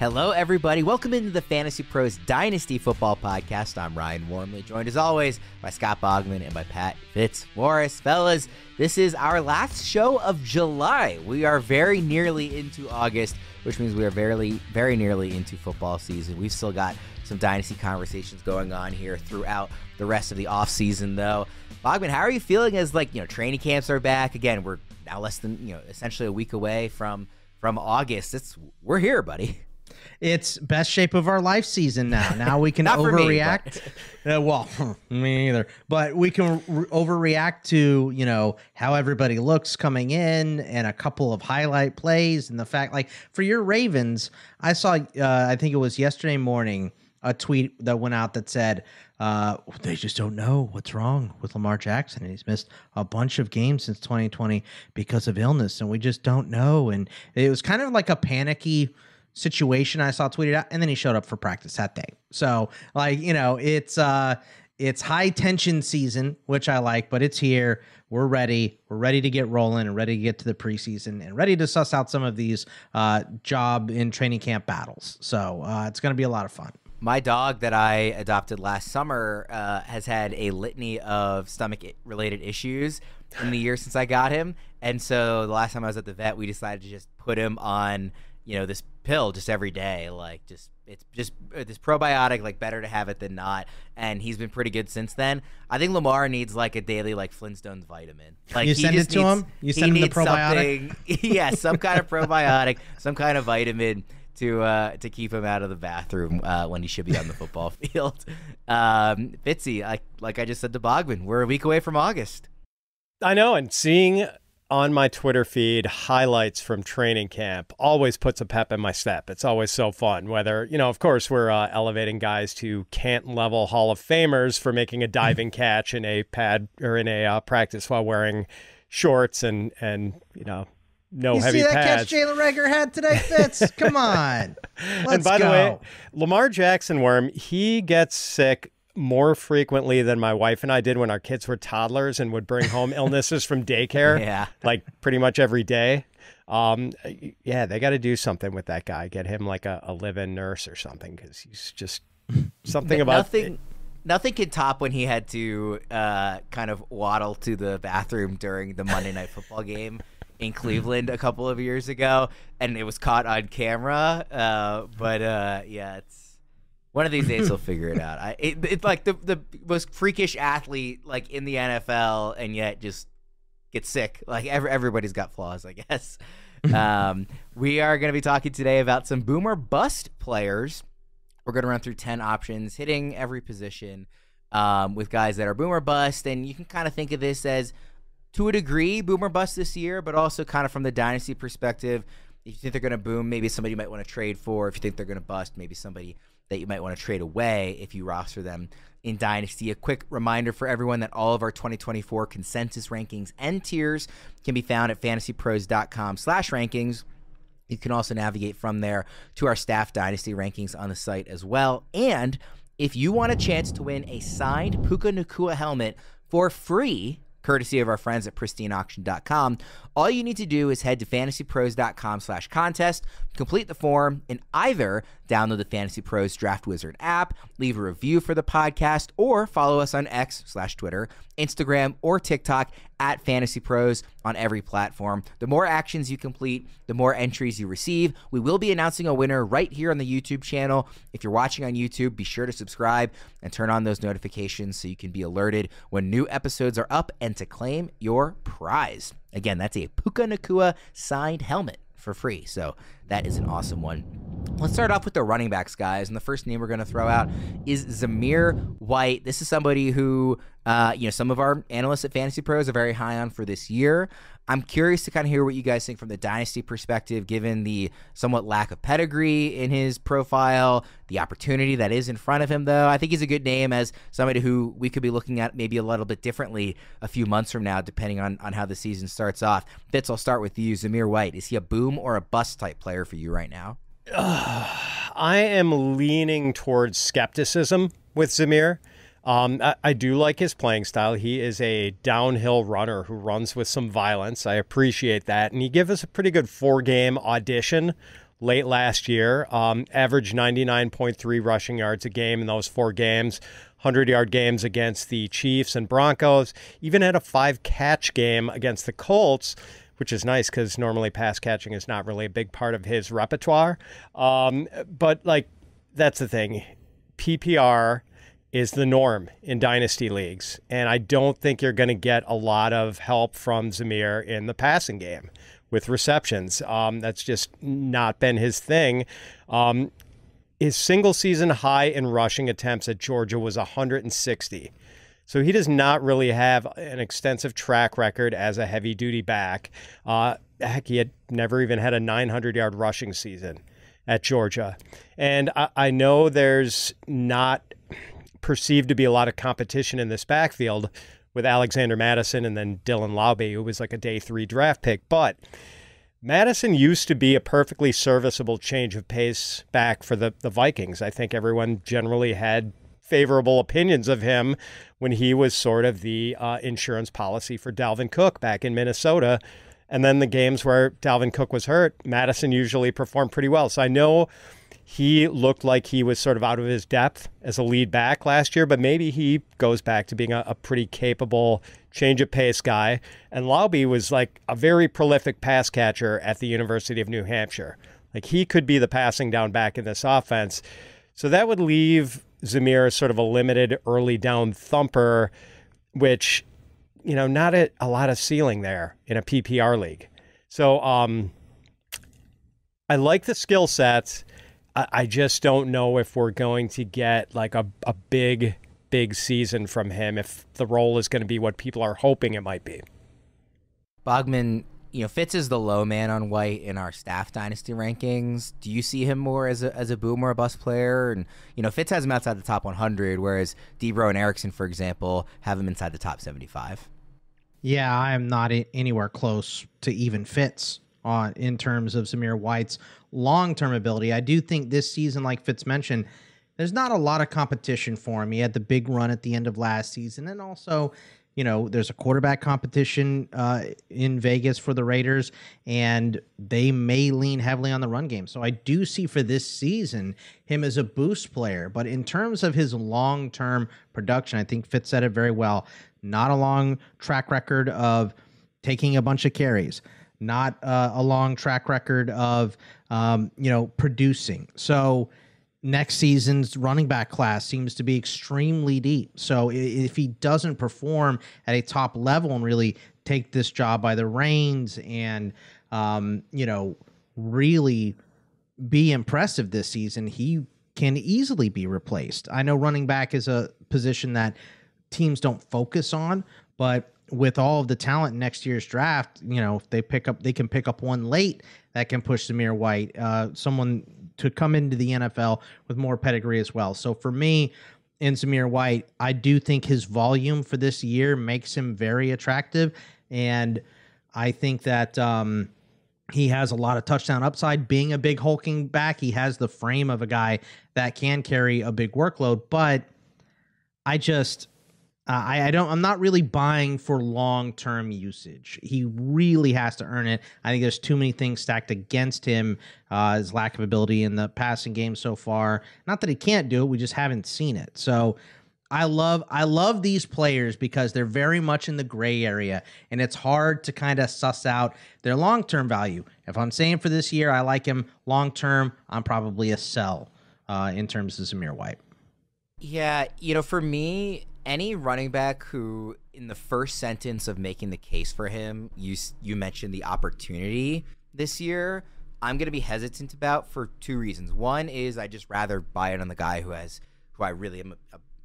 Hello, everybody. Welcome into the Fantasy Pros Dynasty Football Podcast. I'm Ryan Wormeli, joined as always by Scott Bogman and by Pat Fitzmaurice. Fellas, this is our last show of July. We are very nearly into August, which means we are very nearly into football season. We've still got some Dynasty conversations going on here throughout the rest of the offseason, though. Bogman, how are you feeling as, training camps are back? Again, we're now less than, essentially a week away from August. We're here, buddy. It's best shape of our life season now. Now we can overreact. Me either. But we can overreact to, how everybody looks coming in and a couple of highlight plays. And the fact, for your Ravens, I saw, I think it was yesterday morning, a tweet that went out that said, they just don't know what's wrong with Lamar Jackson. And he's missed a bunch of games since 2020 because of illness. And we just don't know. And it was kind of like a panicky situation I saw tweeted out, and then he showed up for practice that day. So it's high tension season, which I like, but it's here. We're ready to get rolling and ready to get to the preseason and ready to suss out some of these job and training camp battles. So it's going to be a lot of fun. My dog that I adopted last summer has had a litany of stomach-related issues in the year since I got him. And so the last time I was at the vet, we decided to just put him on this pill just every day. It's just this probiotic, better to have it than not. And he's been pretty good since then. I think Lamar needs a daily Flintstones vitamin. You send it to him? You send him the probiotic? Yeah, some kind of probiotic, some kind of vitamin to keep him out of the bathroom when he should be on the football field. Fitzy, like I just said to Bogman, we're a week away from August. I know, and seeing on my Twitter feed highlights from training camp always puts a pep in my step. It's always so fun. Whether, of course, we're elevating guys to Canton-level Hall of Famers for making a diving catch in a pad or in a practice while wearing shorts and no heavy pads. You see that catch Jalen Reagor had today, Fitz? Come on. And by the way, Lamar Jackson Worm, he gets sick more frequently than my wife and I did when our kids were toddlers and would bring home illnesses from daycare. Yeah. Pretty much every day. Yeah, they got to do something with that guy. Get him a live-in nurse or something, because he's just something about Nothing can top when he had to kind of waddle to the bathroom during the Monday Night Football game in Cleveland a couple of years ago, and it was caught on camera. Yeah, it's one of these days he'll figure it out. It's like the most freakish athlete in the NFL, and yet just gets sick. Everybody's got flaws, I guess. We are going to be talking today about some boomer bust players. We're going to run through 10 options, hitting every position with guys that are boomer bust, and you can kind of think of this as, to a degree, boomer bust this year, but also kind of from the dynasty perspective. If you think they're going to boom, maybe somebody you might want to trade for. If you think they're going to bust, maybe somebody that you might want to trade away if you roster them in Dynasty. A quick reminder for everyone that all of our 2024 consensus rankings and tiers can be found at fantasypros.com/rankings. You can also navigate from there to our staff Dynasty rankings on the site as well. And if you want a chance to win a signed Puka Nacua helmet for free, courtesy of our friends at pristineauction.com, all you need to do is head to fantasypros.com/contest, complete the form, and either download the Fantasy Pros Draft Wizard app, leave a review for the podcast, or follow us on X/Twitter, Instagram, or TikTok at Fantasy Pros on every platform. The more actions you complete, the more entries you receive. We will be announcing a winner right here on the YouTube channel. If you're watching on YouTube, be sure to subscribe and turn on those notifications so you can be alerted when new episodes are up and to claim your prize. Again, that's a Puka Nacua signed helmet for free. So that is an awesome one. Let's start off with the running backs, guys. And the first name we're going to throw out is Zamir White. This is somebody who, some of our analysts at Fantasy Pros are very high on for this year. I'm curious to kind of hear what you guys think from the dynasty perspective, given the somewhat lack of pedigree in his profile, the opportunity that is in front of him, though. I think he's a good name as somebody who we could be looking at maybe a little bit differently a few months from now, depending on how the season starts off. Fitz, I'll start with you. Zamir White, is he a boom or a bust type player for you right now? I am leaning towards skepticism with Zamir. I do like his playing style. He is a downhill runner who runs with some violence. I appreciate that. And he gave us a pretty good 4-game audition late last year, averaged 99.3 rushing yards a game in those 4 games, 100-yard games against the Chiefs and Broncos, even had a 5-catch game against the Colts, which is nice because normally pass catching is not really a big part of his repertoire. But, like, that's the thing. PPR is the norm in dynasty leagues, and I don't think you're going to get a lot of help from Zamir in the passing game with receptions. That's just not been his thing. His single season high in rushing attempts at Georgia was 160. So he does not really have an extensive track record as a heavy-duty back. Heck, he had never even had a 900-yard rushing season at Georgia. And I know there's not perceived to be a lot of competition in this backfield with Alexander Madison and then Dylan Laube, who was like a day 3 draft pick. But Madison used to be a perfectly serviceable change of pace back for the Vikings. I think everyone generally had favorable opinions of him when he was sort of the insurance policy for Dalvin Cook back in Minnesota. And then the games where Dalvin Cook was hurt, Madison usually performed pretty well. So I know he looked like he was sort of out of his depth as a lead back last year, but maybe he goes back to being a pretty capable change of pace guy. And Laube was like a very prolific pass catcher at the University of New Hampshire. Like, he could be the passing down back in this offense. So that would leave Zamir as sort of a limited early down thumper, which, you know, not a lot of ceiling there in a PPR league. So I like the skill sets. I just don't know if we're going to get like a big season from him, if the role is going to be what people are hoping it might be. Bogman, you know, Fitz is the low man on White in our staff dynasty rankings. Do you see him more as a boom or a bust player? And, you know, Fitz has him outside the top 100, whereas Debro and Erickson, for example, have him inside the top 75. Yeah, I am not anywhere close to even Fitz in terms of Zamir White's long-term ability. I do think this season, like Fitz mentioned, there's not a lot of competition for him. He had the big run at the end of last season, and also, you know, there's a quarterback competition in Vegas for the Raiders, and they may lean heavily on the run game. So I do see for this season him as a boost player. But in terms of his long-term production, I think Fitz said it very well. Not a long track record of taking a bunch of carries. Not a long track record of, producing. So next season's running back class seems to be extremely deep. So if he doesn't perform at a top level and really take this job by the reins and, really be impressive this season, he can easily be replaced. I know running back is a position that teams don't focus on, but with all of the talent in next year's draft, you know, if they can pick up one late that can push Zamir White, someone to come into the NFL with more pedigree as well. So for me, in Zamir White, I do think his volume for this year makes him very attractive, and I think that he has a lot of touchdown upside. Being a big hulking back, he has the frame of a guy that can carry a big workload, but I'm not really buying for long-term usage. He really has to earn it. I think there's too many things stacked against him, his lack of ability in the passing game so far. Not that he can't do it, we just haven't seen it. So I love these players because they're very much in the gray area, and it's hard to kind of suss out their long-term value. If I'm saying for this year I like him long-term, I'm probably a sell in terms of Zamir White. Yeah, you know, for me, any running back who, in the first sentence of making the case for him, you mentioned the opportunity this year, I'm going to be hesitant about for two reasons. One is I just rather buy it on the guy who I really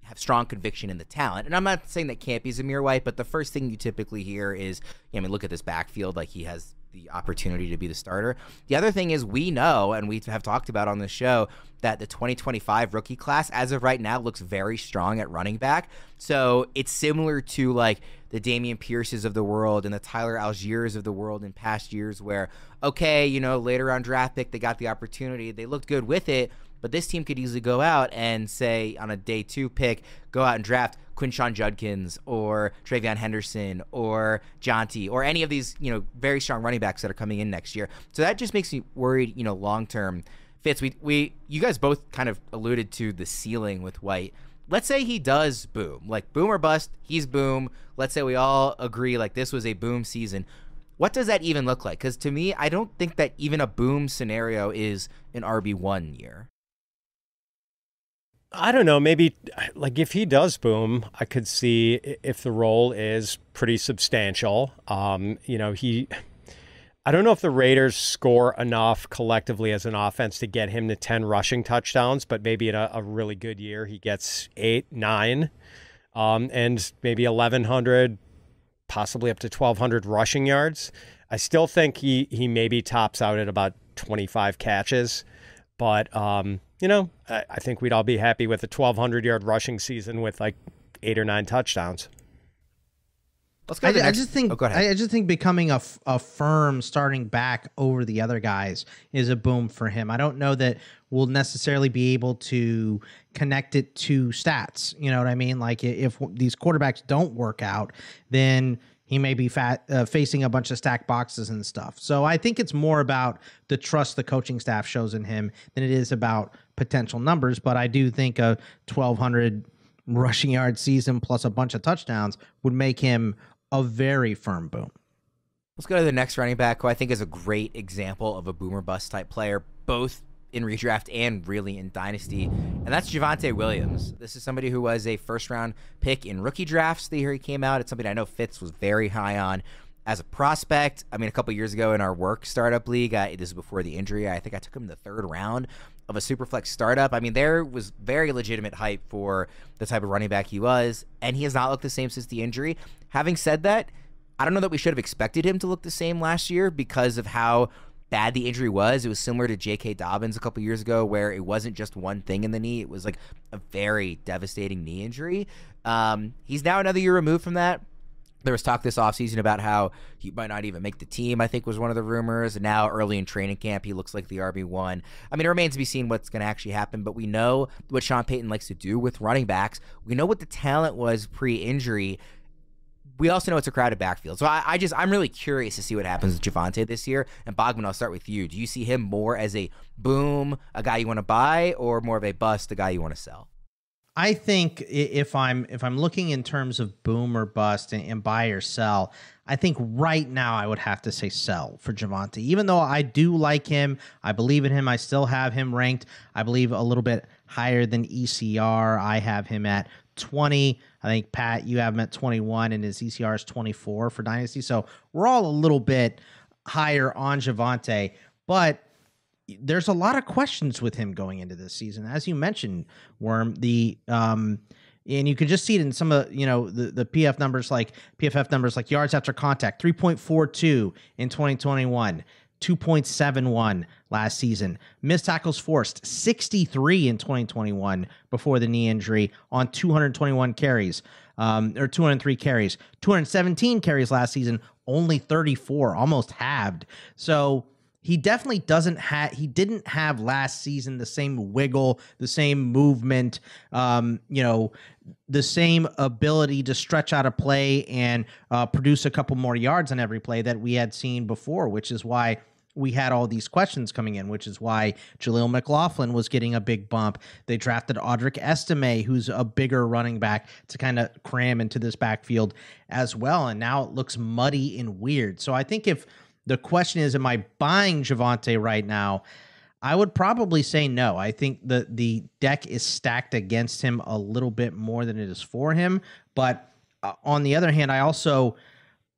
have strong conviction in the talent. And I'm not saying that can't be Zamir White, but the first thing you typically hear is, look at this backfield, like he has the opportunity to be the starter. The other thing is we know, and we have talked about on the show, that the 2025 rookie class, as of right now, looks very strong at running back. So it's similar to like the Dameon Pierces of the world and the Tyler Algiers of the world in past years where, okay, later on draft pick, they got the opportunity. They looked good with it, But this team could easily go out and say on a day 2 pick, go out and draft Quinshon Judkins or Travion Henderson or Jonty or any of these, very strong running backs that are coming in next year. So that just makes me worried, long term. Fitz, you guys both kind of alluded to the ceiling with White. Let's say he does boom, like boom or bust. He's boom. Let's say we all agree like this was a boom season. What does that even look like? Because to me, I don't think that even a boom scenario is an RB1 year. I don't know. Maybe like if he does boom, I could see if the role is pretty substantial. I don't know if the Raiders score enough collectively as an offense to get him to 10 rushing touchdowns, but maybe in a really good year, he gets 8, 9, and maybe 1,100, possibly up to 1,200 rushing yards. I still think he maybe tops out at about 25 catches, but I think we'd all be happy with a 1,200-yard rushing season with like 8 or 9 touchdowns. Let's go to the next. Go ahead. I just think becoming a firm starting back over the other guys is a boom for him. I don't know that we'll necessarily be able to connect it to stats. You know what I mean? Like if these quarterbacks don't work out, then he may be facing a bunch of stacked boxes and stuff. So I think it's more about the trust the coaching staff shows in him than it is about potential numbers. But I do think a 1,200 rushing yard season plus a bunch of touchdowns would make him a very firm boom. Let's go to the next running back, who I think is a great example of a boomer bust type player, both in redraft and really in dynasty, and that's Javonte Williams. This is somebody who was a first-round pick in rookie drafts the year he came out. It's somebody I know Fitz was very high on as a prospect. I mean, a couple years ago in our work startup league, this is before the injury, I think I took him in the 3rd round of a Superflex startup. I mean, there was very legitimate hype for the type of running back he was, and he has not looked the same since the injury. Having said that, I don't know that we should have expected him to look the same last year because of how bad the injury was. It was similar to J.K. Dobbins a couple years ago, where it wasn't just one thing in the knee. It was like a very devastating knee injury. He's now another year removed from that. There was talk this offseason about how he might not even make the team, I think was one of the rumors. And now early in training camp, he looks like the RB1. I mean, it remains to be seen what's going to actually happen, but we know what Sean Payton likes to do with running backs. We know what the talent was pre-injury. We also know it's a crowded backfield. So I'm really curious to see what happens with Javonte this year. And Bogman, I'll start with you. Do you see him more as a boom, a guy you want to buy, or more of a bust, a guy you want to sell? I think if I'm looking in terms of boom or bust and buy or sell, I think right now I would have to say sell for Javonte. Even though I do like him, I believe in him, I still have him ranked, I believe, a little bit higher than ECR. I have him at 20. I think, Pat, you have him at 21, and his ECR is 24 for Dynasty. So we're all a little bit higher on Javonte, but there's a lot of questions with him going into this season. As you mentioned, Worm, and you can just see it in some of the PFF numbers like yards after contact, 3.42 in 2021, 2.71 last season. Missed tackles forced, 63 in 2021 before the knee injury on 221 carries, or 203 carries. 217 carries last season, only 34, almost halved. So he definitely didn't have last season the same wiggle, the same movement, the same ability to stretch out a play and produce a couple more yards on every play that we had seen before, which is why we had all these questions coming in, which is why Jaleel McLaughlin was getting a big bump. They drafted Audric Estime, who's a bigger running back, to kind of cram into this backfield as well. And now it looks muddy and weird. So I think if the question is, am I buying Javonte right now? I would probably say no. I think the deck is stacked against him a little bit more than it is for him. But on the other hand,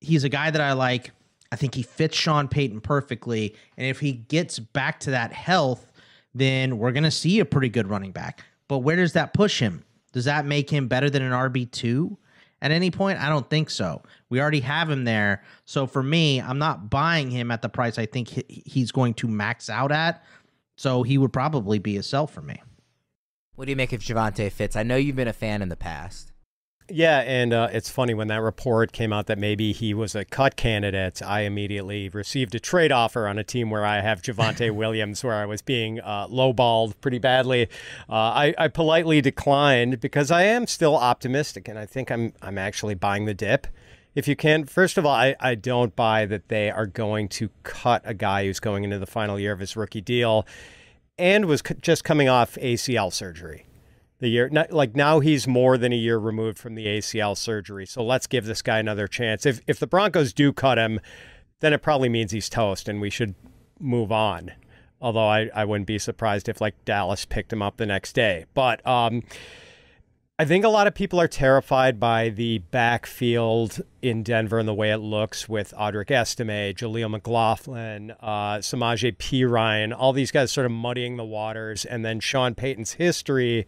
he's a guy that I like. I think he fits Sean Payton perfectly. And if he gets back to that health, then we're going to see a pretty good running back. But where does that push him? Does that make him better than an RB2? At any point? I don't think so. We already have him there. So for me, I'm not buying him at the price I think he's going to max out at. So he would probably be a sell for me. What do you make of Javonte Fitz? I know you've been a fan in the past. Yeah, and it's funny, when that report came out that maybe he was a cut candidate, I immediately received a trade offer on a team where I have Javonte Williams, where I was being lowballed pretty badly. I politely declined because I am still optimistic, and I think I'm actually buying the dip. If you can, first of all, I don't buy that they are going to cut a guy who's going into the final year of his rookie deal and was just coming off ACL surgery. Now he's more than a year removed from the ACL surgery. So let's give this guy another chance. If the Broncos do cut him, then it probably means he's toast and we should move on. Although I wouldn't be surprised if Dallas picked him up the next day. But I think a lot of people are terrified by the backfield in Denver and the way it looks with Audric Estime, Jaleel McLaughlin, Samaje Perine, all these guys sort of muddying the waters, and then Sean Payton's history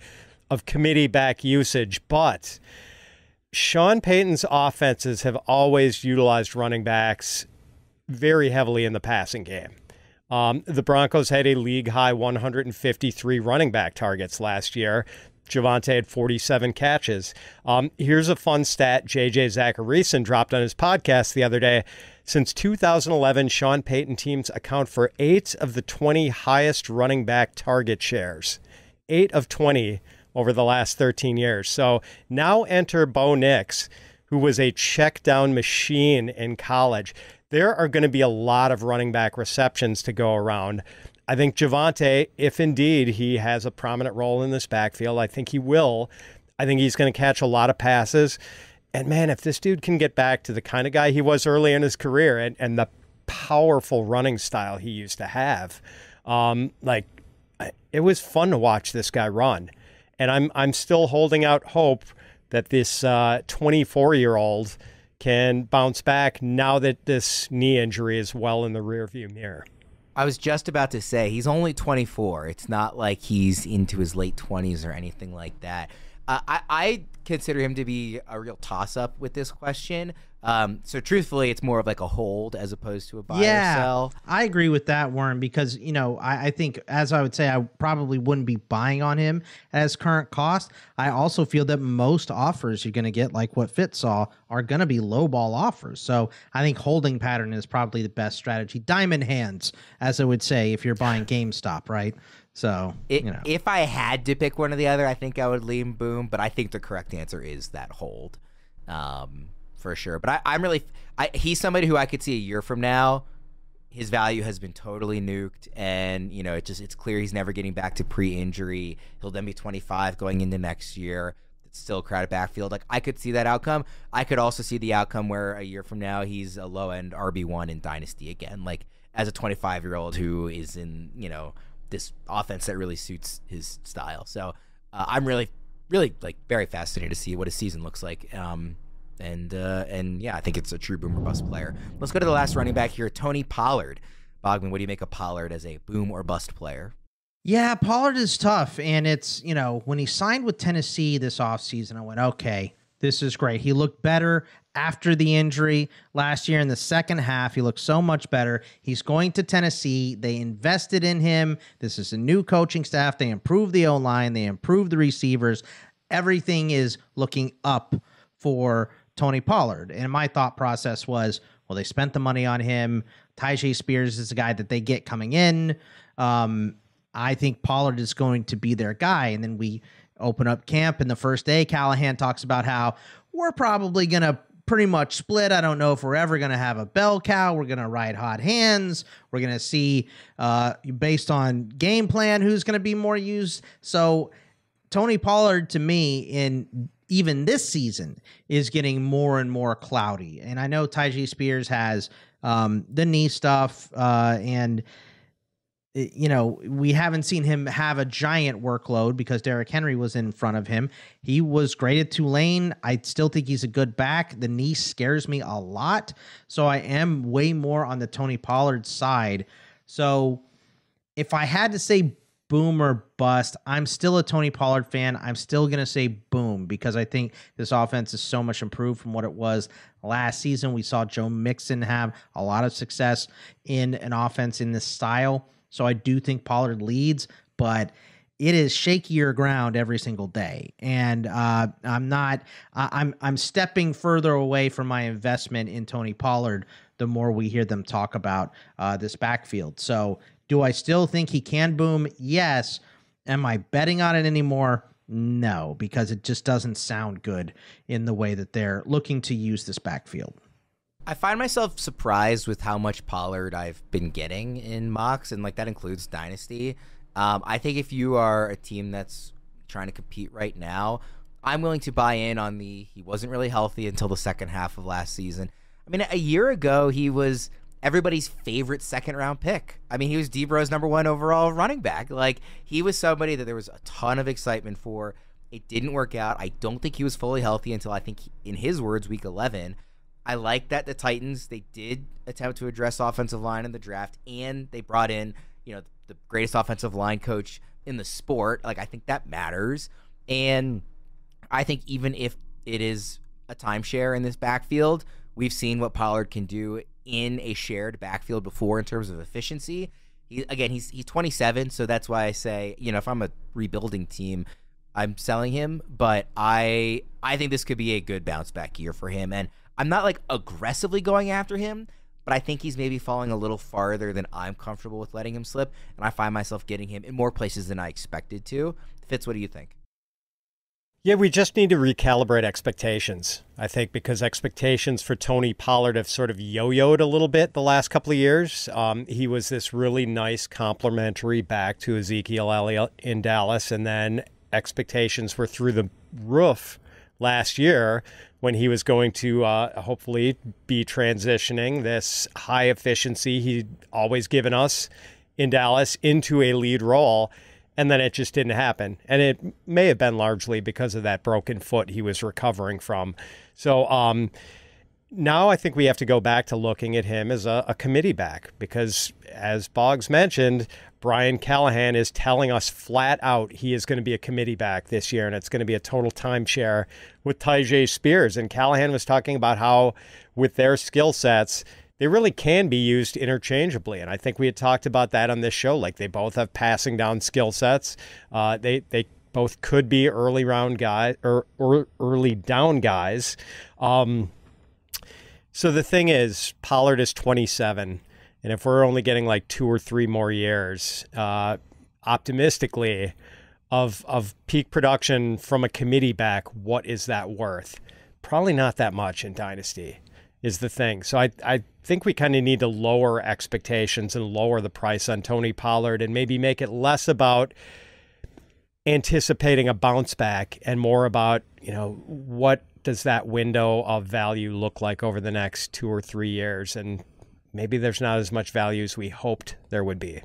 of committee back usage. But Sean Payton's offenses have always utilized running backs very heavily in the passing game. The Broncos had a league-high 153 running back targets last year. Javonte had 47 catches. Here's a fun stat J.J. Zachariason dropped on his podcast the other day. Since 2011, Sean Payton teams account for 8 of the 20 highest running back target shares. 8 of 20 over the last 13 years. So now enter Bo Nix, who was a check down machine in college. There are going to be a lot of running back receptions to go around. I think Javonte, if indeed he has a prominent role in this backfield, I think he will. I think he's going to catch a lot of passes. And man, if this dude can get back to the kind of guy he was early in his career and the powerful running style he used to have, it was fun to watch this guy run. And I'm still holding out hope that this 24-year-old can bounce back now that this knee injury is well in the rearview mirror. I was just about to say, he's only 24. It's not like he's into his late 20s or anything like that. I consider him to be a real toss-up with this question. So truthfully, it's more of like a hold as opposed to a buy or sell. I agree with that, Warren, because, I think, as I would say, I probably wouldn't be buying on him at his current cost. I also feel that most offers you're going to get, like what Fitz saw, are going to be low ball offers. So I think holding pattern is probably the best strategy. Diamond hands, as I would say, if you're buying GameStop, right? So, if I had to pick one or the other, I think I would lean Boom, but I think the correct answer is that hold. For sure. But he's somebody who I could see a year from now, his value has been totally nuked, and it's clear he's never getting back to pre-injury. He'll then be 25 going into next year. It's still a crowded backfield. Like, I could see that outcome. I could also see the outcome where a year from now he's a low-end RB1 in Dynasty again, like as a 25-year-old who is in, this offense that really suits his style. So I'm really, really very fascinated to see what his season looks like. And yeah, I think it's a true boom or bust player. Let's go to the last running back here, Tony Pollard. Bogman, what do you make of Pollard as a boom or bust player? Yeah, Pollard is tough. And it's, when he signed with Tennessee this offseason, I went, okay, this is great. He looked better after the injury last year in the second half. He looked so much better. He's going to Tennessee. They invested in him. This is a new coaching staff. They improved the O-line. They improved the receivers. Everything is looking up for Tony Pollard. And my thought process was, well, they spent the money on him. Tyjae Spears is the guy that they get coming in. I think Pollard is going to be their guy. And then we open up camp, and the first day, Callahan talks about how we're probably going to pretty much split. I don't know if we're ever going to have a bell cow. We're going to ride hot hands. We're going to see, based on game plan, who's going to be more used. So Tony Pollard, to me, in even this season, is getting more and more cloudy. And I know Tyjae Spears has the knee stuff, and we haven't seen him have a giant workload because Derrick Henry was in front of him. He was great at Tulane. I still think he's a good back. The knee scares me a lot. So I am way more on the Tony Pollard side. So if I had to say boom or bust, I'm still a Tony Pollard fan. I'm still going to say boom because I think this offense is so much improved from what it was last season. We saw Joe Mixon have a lot of success in an offense in this style. So I do think Pollard leads, but it is shakier ground every single day. And I'm stepping further away from my investment in Tony Pollard the more we hear them talk about this backfield. So do I still think he can boom? Yes. Am I betting on it anymore? No, because it just doesn't sound good in the way that they're looking to use this backfield. I find myself surprised with how much Pollard I've been getting in mocks, and like that includes Dynasty. I think if you are a team that's trying to compete right now, I'm willing to buy in on he wasn't really healthy until the second half of last season. I mean, a year ago, he was everybody's favorite second-round pick. I mean, he was Debro's #1 overall running back. Like, he was somebody that there was a ton of excitement for. It didn't work out. I don't think he was fully healthy until, I think, in his words, week 11. I like that the Titans, they did attempt to address offensive line in the draft, and they brought in, the greatest offensive line coach in the sport. Like, I think that matters. And I think even if it is a timeshare in this backfield, we've seen what Pollard can do in a shared backfield before in terms of efficiency. He's 27, so that's why I say, if I'm a rebuilding team, I'm selling him. But I think this could be a good bounce back year for him. And I'm not like aggressively going after him, but I think he's maybe falling a little farther than I'm comfortable with letting him slip. And I find myself getting him in more places than I expected to. Fitz, what do you think? Yeah, we just need to recalibrate expectations, I think, because expectations for Tony Pollard have sort of yo-yoed a little bit the last couple of years. He was this really nice complementary back to Ezekiel Elliott in Dallas, and then expectations were through the roof last year when he was going to hopefully be transitioning this high efficiency he'd always given us in Dallas into a lead role. And then it just didn't happen. And it may have been largely because of that broken foot he was recovering from. So now I think we have to go back to looking at him as a committee back because, as Boggs mentioned, Brian Callahan is telling us flat out he is going to be a committee back this year, and it's going to be a total timeshare with Tyjae Spears. And Callahan was talking about how with their skill sets, they really can be used interchangeably. And I think we had talked about that on this show. Like, they both have passing down skill sets. They both could be early round guys or early down guys. So the thing is, Pollard is 27. And if we're only getting like 2 or 3 more years, optimistically, of peak production from a committee back, what is that worth? Probably not that much in Dynasty is the thing. So I think we kind of need to lower expectations and lower the price on Tony Pollard and maybe make it less about anticipating a bounce back and more about, what does that window of value look like over the next 2 or 3 years? And maybe there's not as much value as we hoped there would be.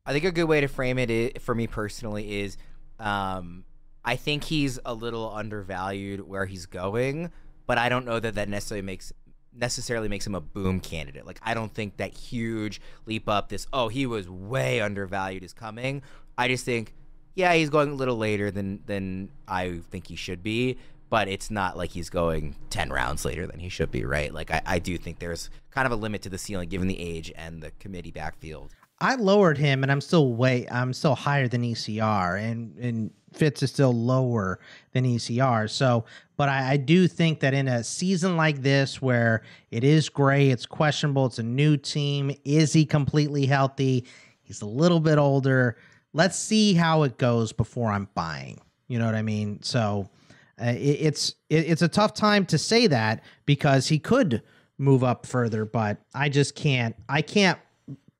I think a good way to frame it for me personally is I think he's a little undervalued where he's going, but I don't know that necessarily makes him a boom candidate. Like, I don't think that huge leap up, he was way undervalued is coming. I just think, yeah, he's going a little later than I think he should be, but it's not like he's going 10 rounds later than he should be, right? Like, I do think there's kind of a limit to the ceiling given the age and the committee backfield. I lowered him, and I'm still higher than ECR, and Fitz is still lower than ECR. So, but I do think that in a season like this, where it is gray, it's questionable, it's a new team, is he completely healthy? He's a little bit older. Let's see how it goes before I'm buying. You know what I mean? So, it's a tough time to say that because he could move up further, but I just can't. I can't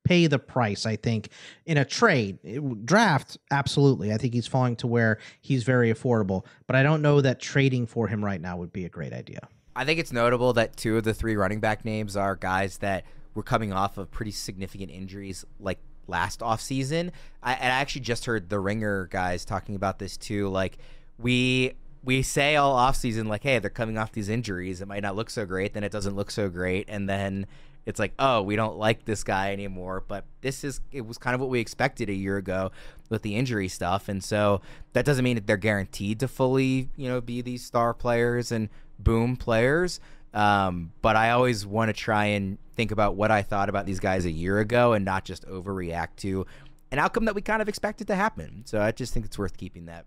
pay the price, I think, in a trade. Draft, absolutely. I think he's falling to where he's very affordable, but I don't know that trading for him right now would be a great idea. I think it's notable that 2 of the 3 running back names are guys that were coming off of pretty significant injuries like last offseason. I actually just heard the Ringer guys talking about this too. Like, we say all offseason, like, hey, they're coming off these injuries. It might not look so great. Then it doesn't look so great. And then it's like, oh, we don't like this guy anymore. But it was kind of what we expected a year ago with the injury stuff. And so that doesn't mean that they're guaranteed to fully, be these star players and boom players. But I always want to try and think about what I thought about these guys a year ago and not just overreact to an outcome that we kind of expected to happen. So I just think it's worth keeping that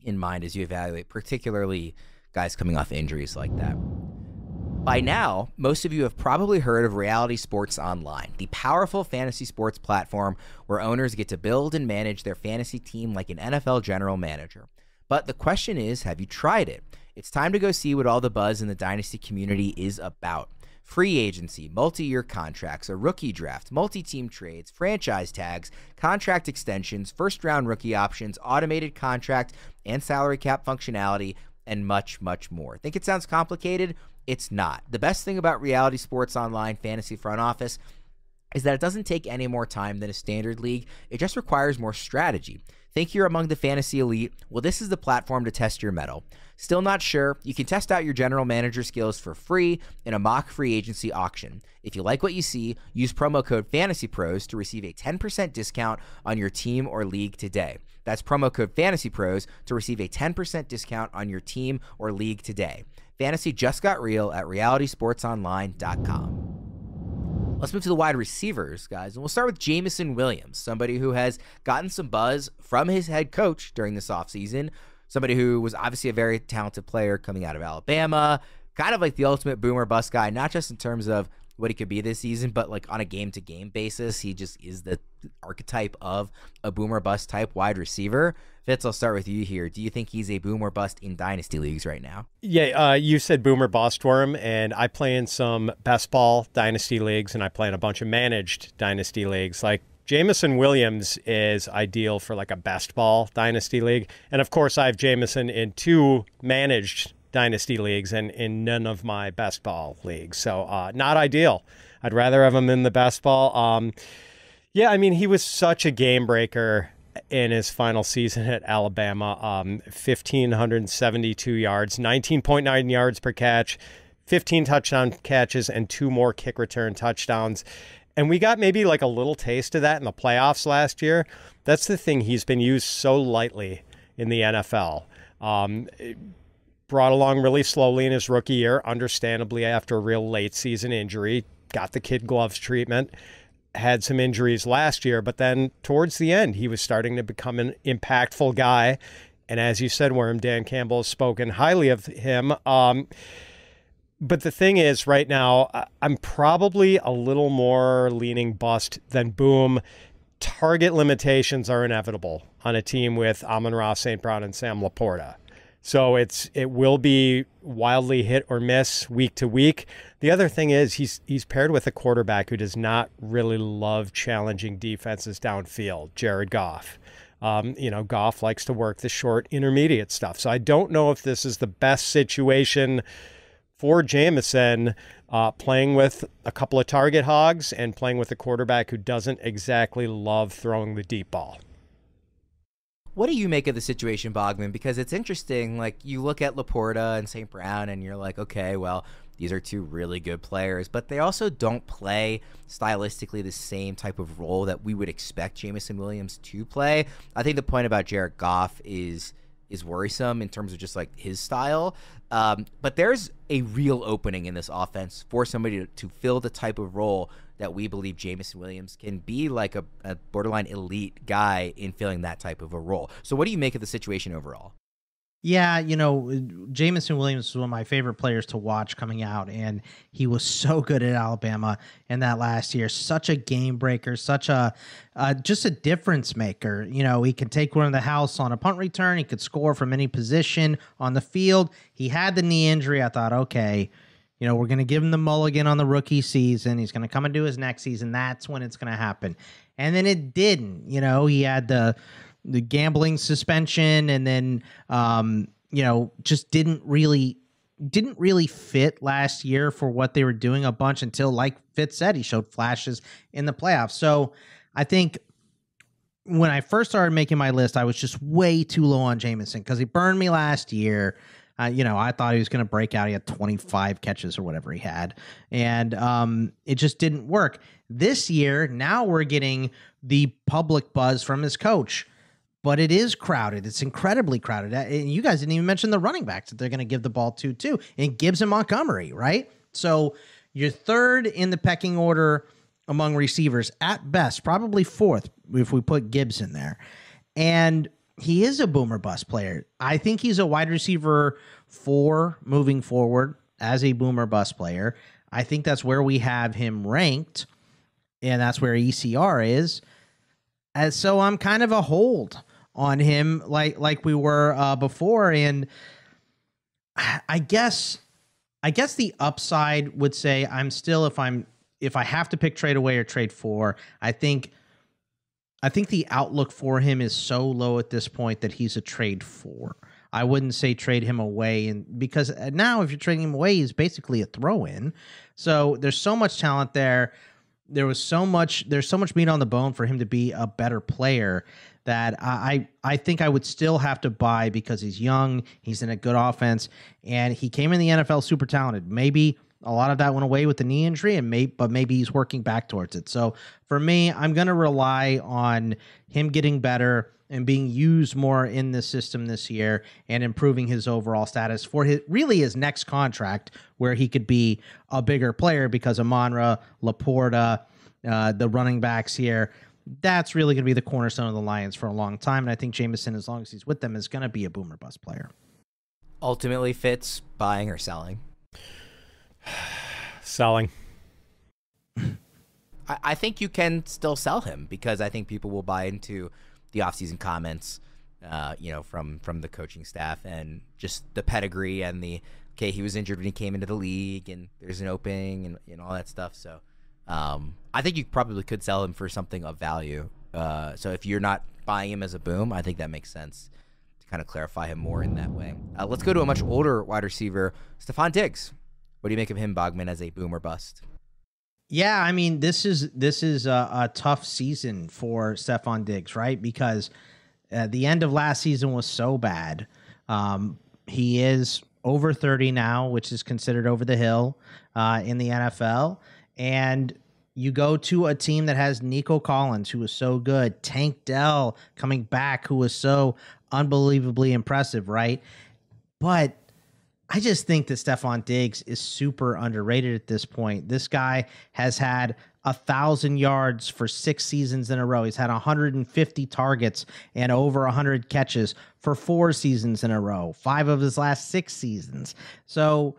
in mind as you evaluate, particularly guys coming off injuries like that. By now, most of you have probably heard of Reality Sports Online, the powerful fantasy sports platform where owners get to build and manage their fantasy team like an NFL general manager. But the question is, have you tried it? It's time to go see what all the buzz in the Dynasty community is about. Free agency, multi-year contracts, a rookie draft, multi-team trades, franchise tags, contract extensions, first-round rookie options, automated contract and salary cap functionality, and much, much more. Think it sounds complicated? It's not. The best thing about Reality Sports Online Fantasy Front Office is that it doesn't take any more time than a standard league. It just requires more strategy. Think you're among the fantasy elite? Well, this is the platform to test your mettle. Still not sure? You can test out your general manager skills for free in a mock free agency auction. If you like what you see, use promo code FANTASYPROS to receive a 10% discount on your team or league today. That's promo code FANTASYPROS to receive a 10% discount on your team or league today. Fantasy just got real at realitysportsonline.com. Let's move to the wide receivers, guys. And we'll start with Jameson Williams, somebody who has gotten some buzz from his head coach during this offseason, somebody who was obviously a very talented player coming out of Alabama, kind of like the ultimate boomer bust guy, not just in terms of what he could be this season, but like on a game-to-game basis. He just is the archetype of a boomer bust type wide receiver. Fitz, I'll start with you here. Do you think he's a boomer bust in dynasty leagues right now? Yeah, you said boomer bust, Worm, and I play in some best ball dynasty leagues, and I play in a bunch of managed dynasty leagues. Like Jameson Williams is ideal for like a best ball dynasty league, and of course I have Jameson in 2 managed dynasty leagues and in none of my best ball leagues. So not ideal. I'd rather have him in the best ball. Yeah, I mean, he was such a game breaker in his final season at Alabama. 1,572 yards, 19.9 yards per catch, 15 touchdown catches, and 2 more kick return touchdowns. And we got maybe like a little taste of that in the playoffs last year. That's the thing. He's been used so lightly in the NFL. Brought along really slowly in his rookie year, understandably after a real late season injury, got the kid gloves treatment, had some injuries last year, but then towards the end, he was starting to become an impactful guy. And as you said, Worm, Dan Campbell has spoken highly of him. But the thing is, right now, I'm probably a little more leaning bust than boom. Target limitations are inevitable on a team with Amon-Ra St. Brown and Sam Laporta. So it will be wildly hit or miss week to week. The other thing is he's paired with a quarterback who does not really love challenging defenses downfield, Jared Goff. Goff likes to work the short intermediate stuff. So I don't know if this is the best situation for Jameson, playing with a couple of target hogs and playing with a quarterback who doesn't exactly love throwing the deep ball. What do you make of the situation, Bogman? Because it's interesting, like you look at Laporta and St. Brown and you're like, okay, well, these are 2 really good players, but they also don't play stylistically the same type of role that we would expect Jameson Williams to play. I think the point about Jared Goff is worrisome in terms of just like his style. But there's a real opening in this offense for somebody to fill the type of role that we believe Jameson Williams can be, like a borderline elite guy in filling that type of a role. So what do you make of the situation overall? Yeah, Jameson Williams was one of my favorite players to watch coming out, and he was so good at Alabama in that last year. Such a game breaker, such a just a difference maker. He could take one in the house on a punt return. He could score from any position on the field. He had the knee injury. I thought, okay, we're going to give him the mulligan on the rookie season. He's going to come and do his next season. That's when it's going to happen. And then it didn't. He had the gambling suspension, and then just didn't really fit last year for what they were doing a bunch until, like Fitz said, he showed flashes in the playoffs. So I think when I first started making my list, I was just way too low on Jameson because he burned me last year. I thought he was going to break out. He had 25 catches or whatever he had, and it just didn't work. This year, now we're getting the public buzz from his coach. But it is crowded. It's incredibly crowded. And you guys didn't even mention the running backs that they're going to give the ball to, too. And Gibbs and Montgomery, right? So you're third in the pecking order among receivers at best, probably fourth if we put Gibbs in there. And he is a boomer bust player. I think he's a wide receiver 4 moving forward as a boomer bust player. I think that's where we have him ranked, and that's where ECR is. And so I'm kind of a hold on him like we were before. And I guess the upside would say I'm still, if I have to pick trade away or trade for, I think the outlook for him is so low at this point that he's a trade for. I wouldn't say trade him away, and because now if you're trading him away, he's basically a throw-in. So there's so much talent there. There's so much meat on the bone for him to be a better player that I think I would still have to buy because he's young, he's in a good offense, and he came in the NFL super talented. Maybe a lot of that went away with the knee injury, but maybe he's working back towards it. So for me, I'm going to rely on him getting better and being used more in the system this year and improving his overall status for his next contract, where he could be a bigger player because Amon-Ra, Laporta, the running backs here, that's really going to be the cornerstone of the Lions for a long time. And I think Jameson, as long as he's with them, is going to be a boomer bust player. Ultimately, Fitz, buying or selling? Selling. I think you can still sell him because I think people will buy into the offseason comments, from the coaching staff and just the pedigree and he was injured when he came into the league and there's an opening and all that stuff. So I think you probably could sell him for something of value. So if you're not buying him as a boom, I think that makes sense to kind of clarify him more in that way. Let's go to a much older wide receiver, Stefon Diggs. What do you make of him, Bogman, as a boom or bust? Yeah, I mean, this is a tough season for Stefon Diggs, right? Because the end of last season was so bad. He is over 30 now, which is considered over the hill in the NFL. And you go to a team that has Nico Collins, who was so good, Tank Dell coming back, who was so unbelievably impressive, right? But I just think that Stefon Diggs is super underrated at this point. This guy has had 1,000 yards for 6 seasons in a row. He's had 150 targets and over 100 catches for 4 seasons in a row, 5 of his last 6 seasons. So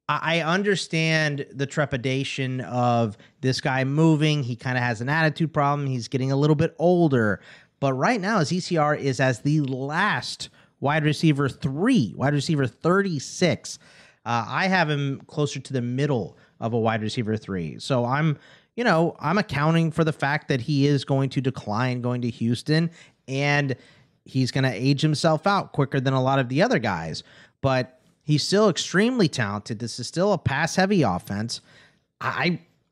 I understand the trepidation of this guy moving. He kind of has an attitude problem. He's getting a little bit older. But right now, his ECR is as the last wide receiver 3, wide receiver 36. I have him closer to the middle of a wide receiver 3. So I'm accounting for the fact that he is going to decline going to Houston, and he's going to age himself out quicker than a lot of the other guys. But he's still extremely talented. This is still a pass-heavy offense.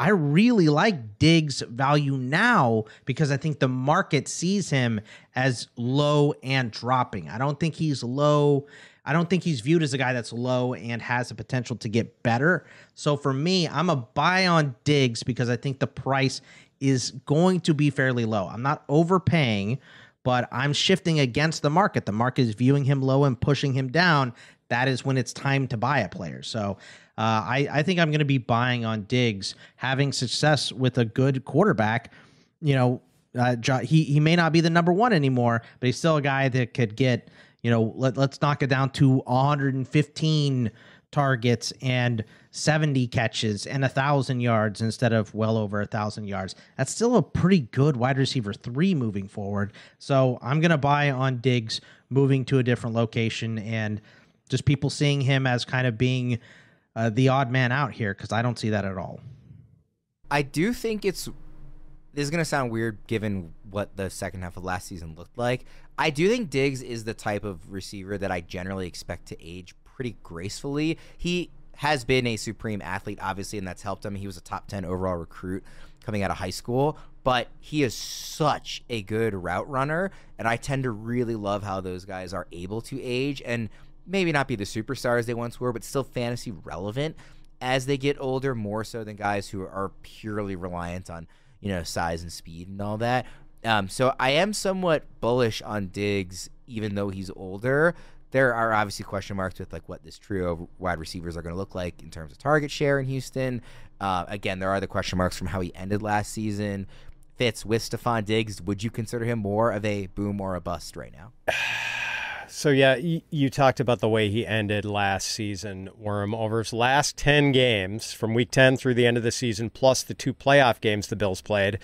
I really like Diggs' value now because I think the market sees him as low and dropping. I don't think he's low. I don't think he's viewed as a guy that's low and has the potential to get better. So for me, I'm a buy on Diggs because I think the price is going to be fairly low. I'm not overpaying, but I'm shifting against the market. The market is viewing him low and pushing him down. That is when it's time to buy a player. So I think I'm going to be buying on Diggs, having success with a good quarterback. He may not be the number 1 anymore, but he's still a guy that could get, let's knock it down to 115 targets and 70 catches and 1,000 yards instead of well over 1,000 yards. That's still a pretty good wide receiver 3 moving forward. So I'm going to buy on Diggs moving to a different location and just people seeing him as kind of being the odd man out here, because I don't see that at all. I do think this is going to sound weird given what the second half of last season looked like. I do think Diggs is the type of receiver that I generally expect to age pretty gracefully. He has been a supreme athlete, obviously, and that's helped him. He was a top 10 overall recruit coming out of high school, but he is such a good route runner, and I tend to really love how those guys are able to age and maybe not be the superstars they once were, but still fantasy relevant as they get older, more so than guys who are purely reliant on, size and speed and all that. So I am somewhat bullish on Diggs, even though he's older, there are obviously question marks with like what this trio of wide receivers are going to look like in terms of target share in Houston. Again, there are the question marks from how he ended last season. Fitz, with Stefon Diggs, would you consider him more of a boom or a bust right now? So, yeah, you talked about the way he ended last season, Worm. Over his last 10 games, from Week 10 through the end of the season, plus the 2 playoff games the Bills played,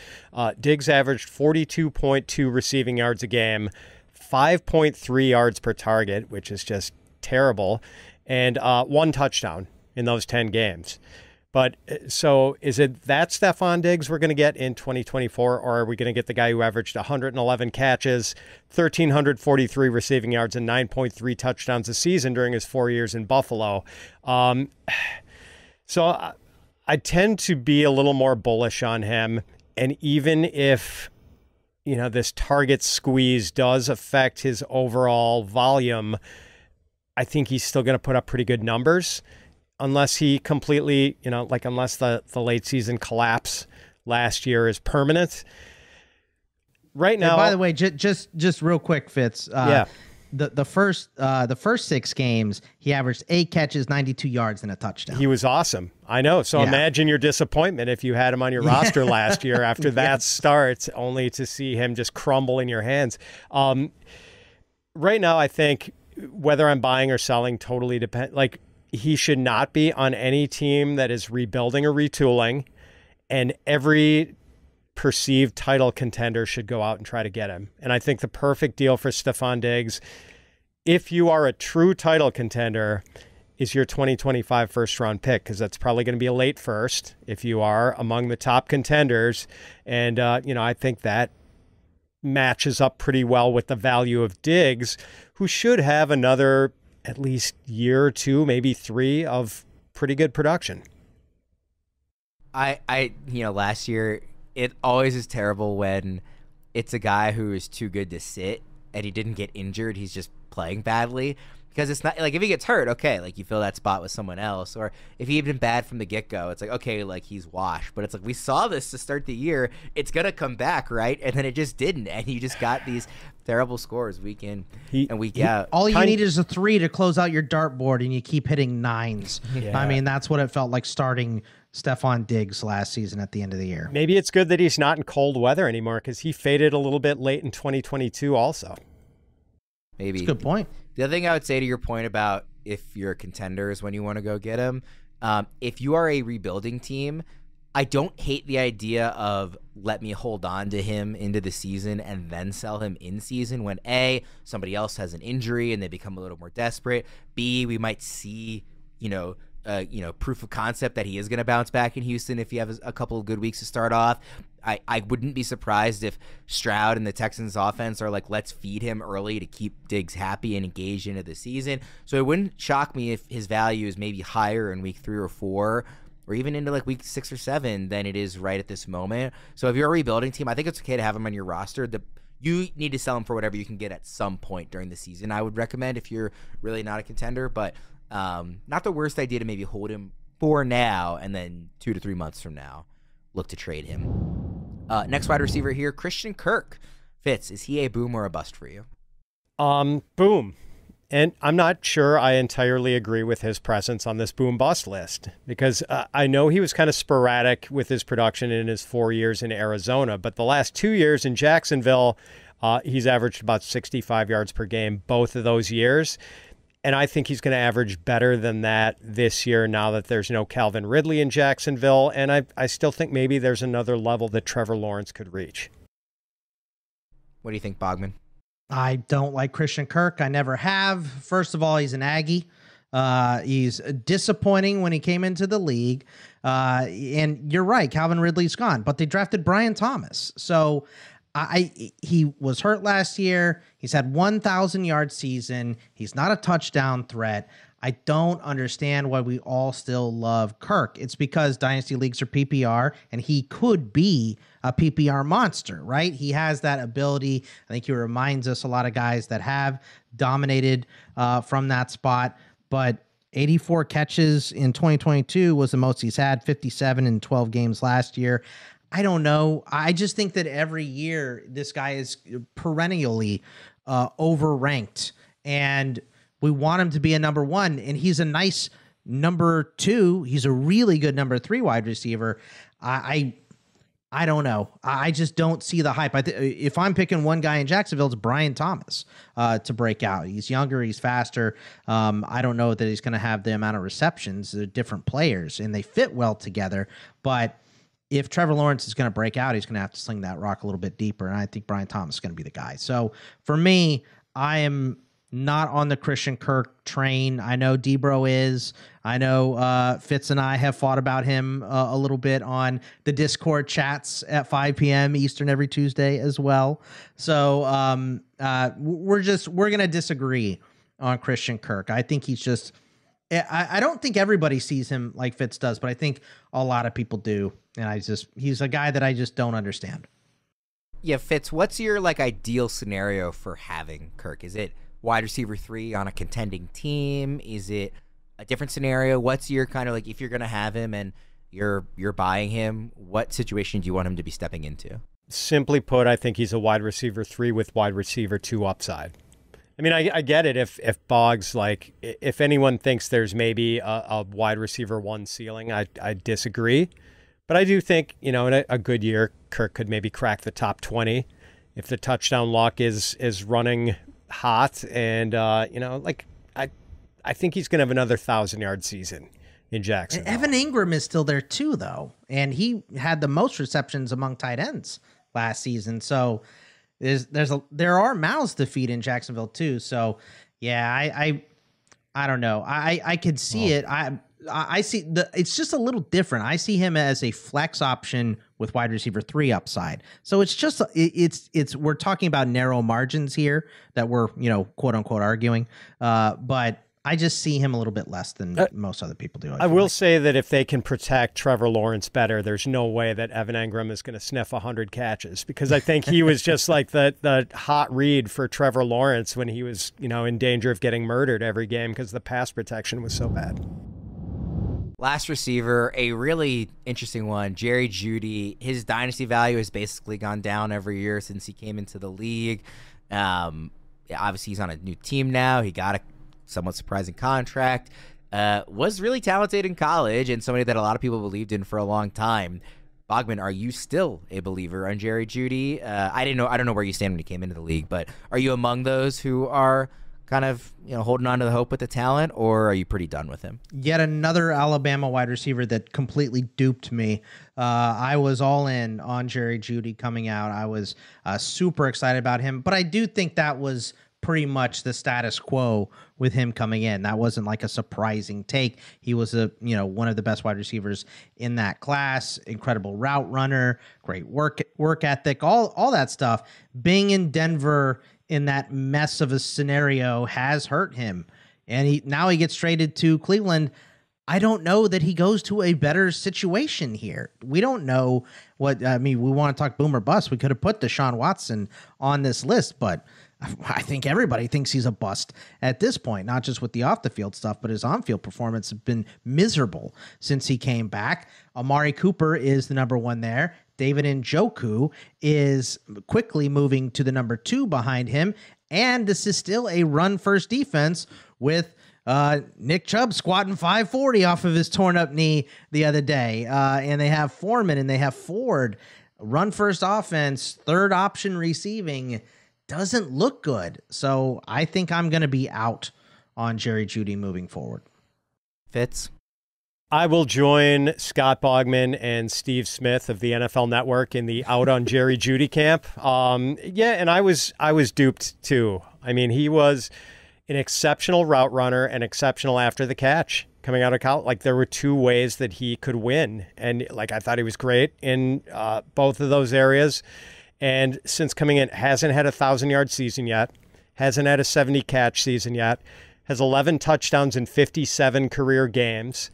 Diggs averaged 42.2 receiving yards a game, 5.3 yards per target, which is just terrible, and 1 touchdown in those 10 games. But so is it that Stefon Diggs we're going to get in 2024, or are we going to get the guy who averaged 111 catches, 1,343 receiving yards, and 9.3 touchdowns a season during his 4 years in Buffalo? So I tend to be a little more bullish on him. And even if, this target squeeze does affect his overall volume, I think he's still going to put up pretty good numbers. Unless he completely, unless the late season collapse last year is permanent. Right now, and by the way, just real quick, Fitz. Yeah. The first 6 games, he averaged 8 catches, 92 yards, and a touchdown. He was awesome. I know. So imagine your disappointment if you had him on your roster last year after that starts, only to see him just crumble in your hands. Right now, I think whether I'm buying or selling totally depends. Like, he should not be on any team that is rebuilding or retooling, and every perceived title contender should go out and try to get him. And I think the perfect deal for Stefon Diggs, if you are a true title contender, is your 2025 first-round pick, because that's probably going to be a late first if you are among the top contenders. And, I think that matches up pretty well with the value of Diggs, who should have another at least year or 2, maybe 3 of pretty good production. Last year, it always is terrible when it's a guy who is too good to sit and he didn't get injured. He's just playing badly, because it's not like if he gets hurt, okay, like you fill that spot with someone else, or if he had been bad from the get-go, it's like, okay, like he's washed. But it's like, we saw this to start the year. It's going to come back, right? And then it just didn't. And you just got these terrible scores week in and week out. All you need is a 3 to close out your dartboard, and you keep hitting 9s. Yeah. I mean, that's what it felt like starting Stefon Diggs last season at the end of the year. Maybe it's good that he's not in cold weather anymore, because he faded a little bit late in 2022 also. Maybe. That's a good point. The other thing I would say to your point about if you're a contender is when you want to go get him, if you are a rebuilding team, I don't hate the idea of let me hold on to him into the season and then sell him in season when A, somebody else has an injury and they become a little more desperate. B, we might see, proof of concept that he is going to bounce back in Houston if you have a couple of good weeks to start off. I wouldn't be surprised if Stroud and the Texans offense are like, let's feed him early to keep Diggs happy and engaged into the season. So it wouldn't shock me if his value is maybe higher in week 3 or 4, or even into like week 6 or 7 than it is right at this moment. So if you're a rebuilding team, I think it's okay to have him on your roster. You need to sell him for whatever you can get at some point during the season, I would recommend, if you're really not a contender. But not the worst idea to maybe hold him for now, and then 2 to 3 months from now, look to trade him. Next wide receiver here, Christian Kirk. Fitz, is he a boom or a bust for you? Boom. And I'm not sure I entirely agree with his presence on this boom-bust list, because I know he was kind of sporadic with his production in his 4 years in Arizona, but the last 2 years in Jacksonville, he's averaged about 65 yards per game both of those years. And I think he's going to average better than that this year now that there's no Calvin Ridley in Jacksonville. And I still think maybe there's another level that Trevor Lawrence could reach. What do you think, Bogman? I don't like Christian Kirk. I never have. First of all, he's an Aggie. He's disappointing when he came into the league. And you're right, Calvin Ridley's gone, but they drafted Brian Thomas. So he was hurt last year. He's had 1,000-yard season. He's not a touchdown threat. I don't understand why we all still love Kirk. It's because dynasty leagues are PPR, and he could be a PPR monster, right? He has that ability. I think he reminds us a lot of guys that have dominated from that spot. But 84 catches in 2022 was the most he's had, 57 in 12 games last year. I don't know. I just think that every year this guy is perennially overranked. And We want him to be a number one, and he's a nice number two. He's a really good number three wide receiver. I don't know. I just don't see the hype. If I'm picking one guy in Jacksonville, it's Brian Thomas to break out. He's younger. He's faster. I don't know that he's going to have the amount of receptions. They're different players, and they fit well together. But if Trevor Lawrence is going to break out, he's going to have to sling that rock a little bit deeper, and I think Brian Thomas is going to be the guy. So for me, I am not on the Christian Kirk train. I know Debro is. I know Fitz and I have fought about him a little bit on the Discord chats at 5 p.m. Eastern every Tuesday as well. So we're going to disagree on Christian Kirk. I think he's just I don't think everybody sees him like Fitz does, but I think a lot of people do. And he's a guy that I just don't understand. Yeah, Fitz, what's your ideal scenario for having Kirk? Is it wide receiver 3 on a contending team? Is it a different scenario? What's your kind of if you're going to have him and you're buying him, what situation do you want him to be stepping into? Simply put, I think he's a wide receiver 3 with wide receiver 2 upside. I mean, I get it if Boggs, if anyone thinks there's maybe a wide receiver 1 ceiling, I disagree. But I do think, in a good year, Kirk could maybe crack the top 20 if the touchdown luck is running hot. And, I think he's going to have another 1,000-yard season in Jacksonville. And Evan Ingram is still there too, though. And he had the most receptions among tight ends last season. So there are mouths to feed in Jacksonville too. So yeah, I don't know. I could see it. I see it's just a little different. I see him as a flex option with wide receiver 3 upside. So it's we're talking about narrow margins here that we're, quote unquote arguing. But I just see him a little bit less than most other people do. I will say that if they can protect Trevor Lawrence better, there's no way that Evan Ingram is going to sniff 100 catches, because I think he was just like the hot read for Trevor Lawrence when he was, in danger of getting murdered every game because the pass protection was so bad. Last receiver, a really interesting one, Jerry Jeudy. His dynasty value has basically gone down every year since he came into the league. Obviously, he's on a new team now. He got a somewhat surprising contract. Was really talented in college and somebody that a lot of people believed in for a long time. Bogman, are you still a believer on Jerry Jeudy? I don't know where you stand when he came into the league, but are you among those who are kind of holding on to the hope with the talent, or are you pretty done with him? Yet another Alabama wide receiver that completely duped me. I was all in on Jerry Jeudy coming out. I was super excited about him, but I do think that was pretty much the status quo with him coming in. That wasn't like a surprising take. He was one of the best wide receivers in that class, incredible route runner, great work ethic, all that stuff. Being in Denver in that mess of a scenario has hurt him. And now he gets traded to Cleveland. I don't know that he goes to a better situation here. We don't know we want to talk boom or bust. We could have put Deshaun Watson on this list, but I think everybody thinks he's a bust at this point, not just with the off the field stuff, but his on field performance has been miserable since he came back. Amari Cooper is the number 1 there. David Njoku is quickly moving to the number 2 behind him. And this is still a run first defense with Nick Chubb squatting 540 off of his torn up knee the other day. And they have Foreman and they have Ford. Run first offense, third option receiving. Doesn't look good. So I think I'm going to be out on Jerry Jeudy moving forward. Fitz? I will join Scott Bogman and Steve Smith of the NFL Network in the out on Jerry Jeudy camp. And I was duped too. I mean, he was an exceptional route runner and exceptional after the catch coming out of college. There were 2 ways that he could win. And I thought he was great in both of those areas. And since coming in, hasn't had a 1,000-yard season yet, hasn't had a 70-catch season yet, has 11 touchdowns in 57 career games.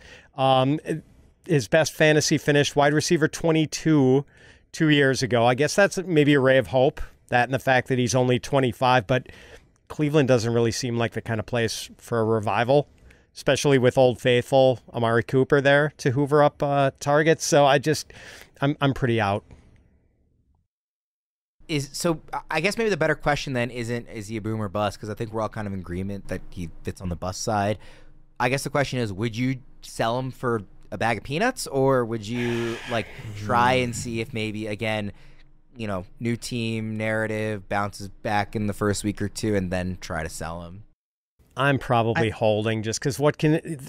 His best fantasy finished wide receiver 22 2 years ago. I guess that's maybe a ray of hope, that and the fact that he's only 25, but Cleveland doesn't really seem like the kind of place for a revival, especially with Old Faithful Amari Cooper there to hoover up targets. So I'm pretty out. So I guess maybe the better question then isn't, is he a boom or bust? Because I think we're all kind of in agreement that he fits on the bust side. I guess the question is, would you sell him for a bag of peanuts, or would you like try and see if maybe, again, you know, new team narrative, bounces back in the first week or two, and then try to sell him? I'm probably holding, just because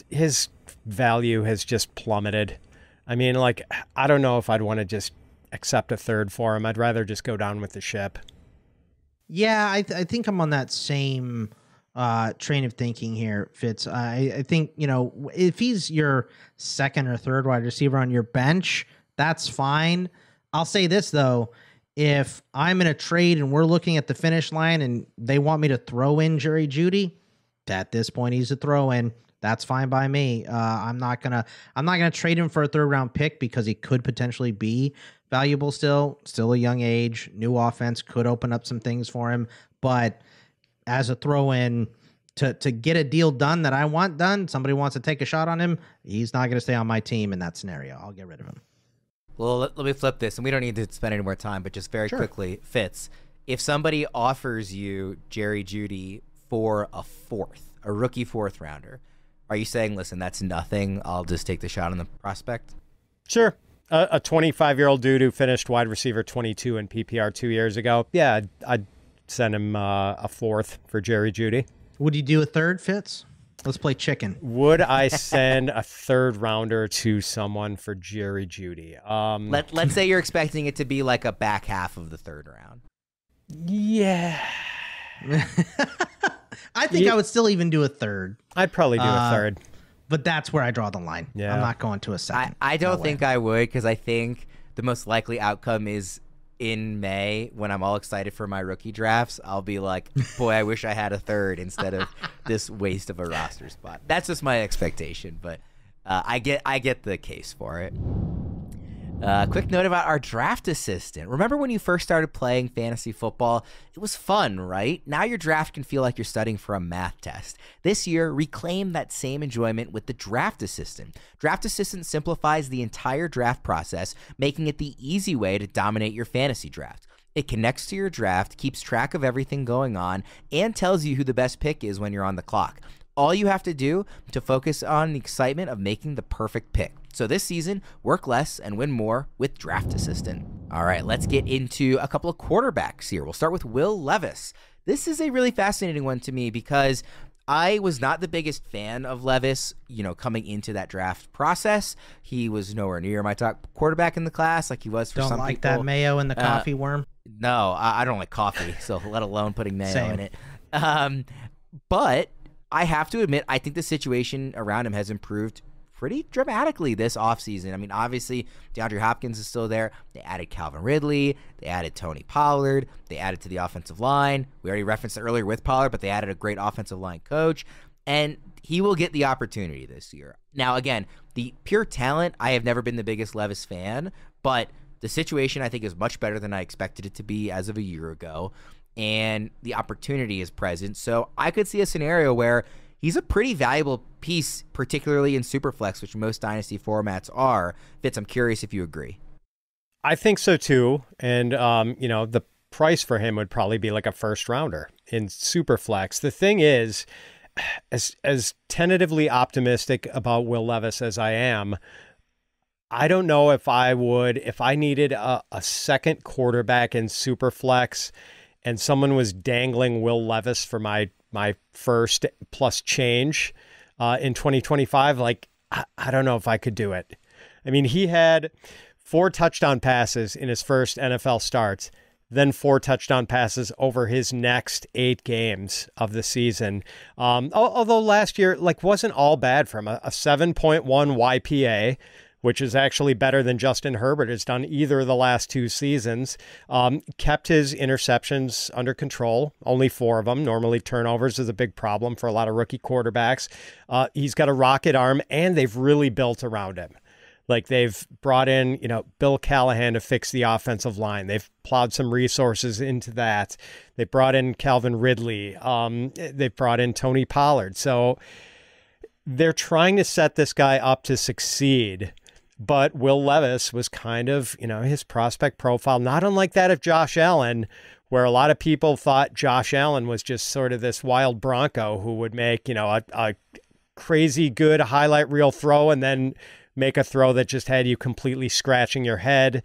his value has just plummeted. I mean, like, I don't know if I'd want to just accept a third for him. I'd rather just go down with the ship. Yeah, I think I'm on that same train of thinking here, Fitz. I think, you know, if he's your second or third wide receiver on your bench, that's fine. I'll say this, though. If I'm in a trade and we're looking at the finish line and they want me to throw in Jeudy, at this point he's a throw in. That's fine by me. I'm not gonna trade him for a third round pick because he could potentially be valuable still a young age, new offense could open up some things for him. But as a throw in to get a deal done that I want done, somebody wants to take a shot on him, he's not going to stay on my team in that scenario. I'll get rid of him. Well, let me flip this, and we don't need to spend any more time, but just very quickly, Fitz, if somebody offers you Jeudy for a rookie fourth rounder, are you saying, listen, that's nothing, I'll just take the shot on the prospect? Sure. A 25-year-old dude who finished wide receiver 22 in PPR 2 years ago. Yeah, I'd send him a fourth for Jeudy. Would you do a third, Fitz? Let's play chicken. Would I send a third rounder to someone for Jeudy? Let's say you're expecting it to be like a back half of the third round. Yeah. I think I would still even do a third. I'd probably do a third. But that's where I draw the line. Yeah. I'm not going to a second. I don't think I would, because I think the most likely outcome is in May when I'm all excited for my rookie drafts. I'll be like, boy, I wish I had a third instead of this waste of a roster spot. That's just my expectation, but I get the case for it. Quick note about our draft assistant. Remember when you first started playing fantasy football? It was fun, right? Now your draft can feel like you're studying for a math test. This year, reclaim that same enjoyment with the draft assistant. Draft assistant simplifies the entire draft process, making it the easy way to dominate your fantasy draft. It connects to your draft, keeps track of everything going on, and tells you who the best pick is when you're on the clock. All you have to do to focus on the excitement of making the perfect pick. So this season, work less and win more with Draft Assistant. All right, let's get into a couple of quarterbacks here. We'll start with Will Levis. This is a really fascinating one to me because I was not the biggest fan of Levis, coming into that draft process. He was nowhere near my top quarterback in the class like he was for some people. Don't like that mayo in the coffee, Worm? No, I don't like coffee, so let alone putting mayo in it. But I have to admit, I think the situation around him has improved pretty dramatically this offseason. I mean, obviously, DeAndre Hopkins is still there. They added Calvin Ridley. They added Tony Pollard. They added to the offensive line. We already referenced it earlier with Pollard, but they added a great offensive line coach. And he will get the opportunity this year. Now, again, the pure talent, I have never been the biggest Levis fan, but the situation, I think, is much better than I expected it to be as of a year ago. And the opportunity is present. So I could see a scenario where he's a pretty valuable piece, particularly in Superflex, which most dynasty formats are. Fitz, I'm curious if you agree. I think so too. And, the price for him would probably be like a first rounder in Superflex. The thing is, as tentatively optimistic about Will Levis as I am, I don't know if I needed a second quarterback in Superflex and someone was dangling Will Levis for my first plus change in 2025, I don't know if I could do it. I mean, he had 4 touchdown passes in his first NFL starts, then 4 touchdown passes over his next 8 games of the season. Although last year, wasn't all bad for him. A 7.1 YPA, which is actually better than Justin Herbert has done either of the last 2 seasons. Kept his interceptions under control, only 4 of them. Normally turnovers is a big problem for a lot of rookie quarterbacks. He's got a rocket arm, and they've really built around him. They've brought in, Bill Callahan to fix the offensive line. They've plowed some resources into that. They brought in Calvin Ridley. They've brought in Tony Pollard. So they're trying to set this guy up to succeed. But Will Levis was kind of, his prospect profile, not unlike that of Josh Allen, where a lot of people thought Josh Allen was just sort of this wild Bronco who would make, a crazy good highlight reel throw and then make a throw that just had you completely scratching your head.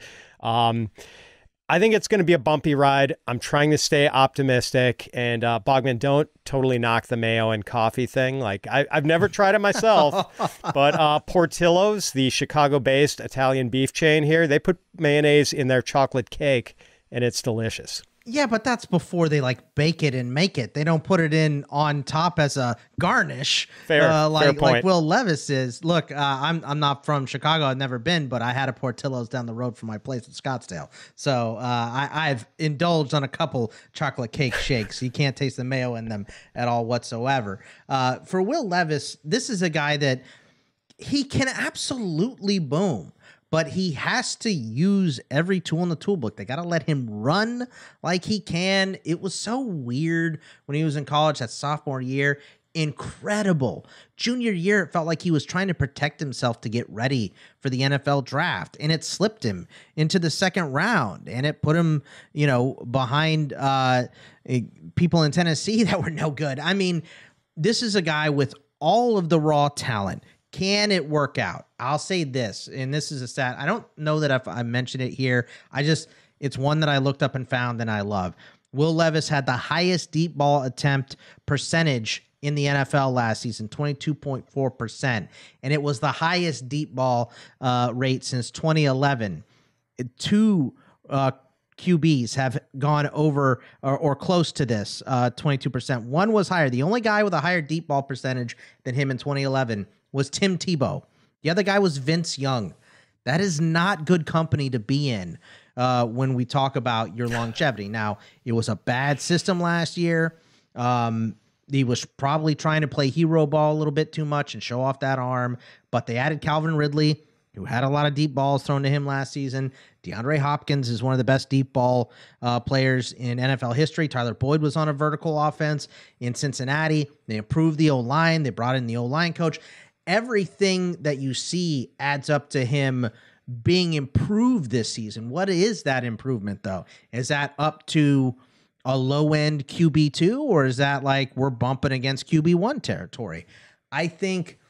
I think it's going to be a bumpy ride. I'm trying to stay optimistic. And Bogman, don't totally knock the mayo and coffee thing. Like I've never tried it myself, but Portillo's, the Chicago-based Italian beef chain here, they put mayonnaise in their chocolate cake, and it's delicious. Yeah, but that's before they bake it and make it. They don't put it in on top as a garnish. Fair point. Like Will Levis is. Look, I'm not from Chicago. I've never been, but I had a Portillo's down the road from my place in Scottsdale. So I've indulged on a couple chocolate cake shakes. You can't taste the mayo in them at all whatsoever. For Will Levis, this is a guy that he can absolutely boom. But he has to use every tool in the toolbook. They got to let him run like he can. It was so weird when he was in college, that sophomore year. Incredible. Junior year, it felt like he was trying to protect himself to get ready for the NFL draft. And it slipped him into the second round. And it put him, behind people in Tennessee that were no good. I mean, this is a guy with all of the raw talent. Can it work out? I'll say this, and this is a stat. I don't know that if I mentioned it here. It's one that I looked up and found and I love. Will Levis had the highest deep ball attempt percentage in the NFL last season, 22.4%. And it was the highest deep ball rate since 2011. Two QBs have gone over or close to this, 22%. One was higher. The only guy with a higher deep ball percentage than him in 2011 was Tim Tebow. The other guy was Vince Young. That is not good company to be in when we talk about your longevity. Now, it was a bad system last year. He was probably trying to play hero ball a little bit too much and show off that arm, but they added Calvin Ridley, who had a lot of deep balls thrown to him last season. DeAndre Hopkins is one of the best deep ball players in NFL history. Tyler Boyd was on a vertical offense in Cincinnati. They improved the O-line. They brought in the O-line coach. Everything that you see adds up to him being improved this season. What is that improvement, though? Is that up to a low-end QB2, or is that like we're bumping against QB1 territory? I think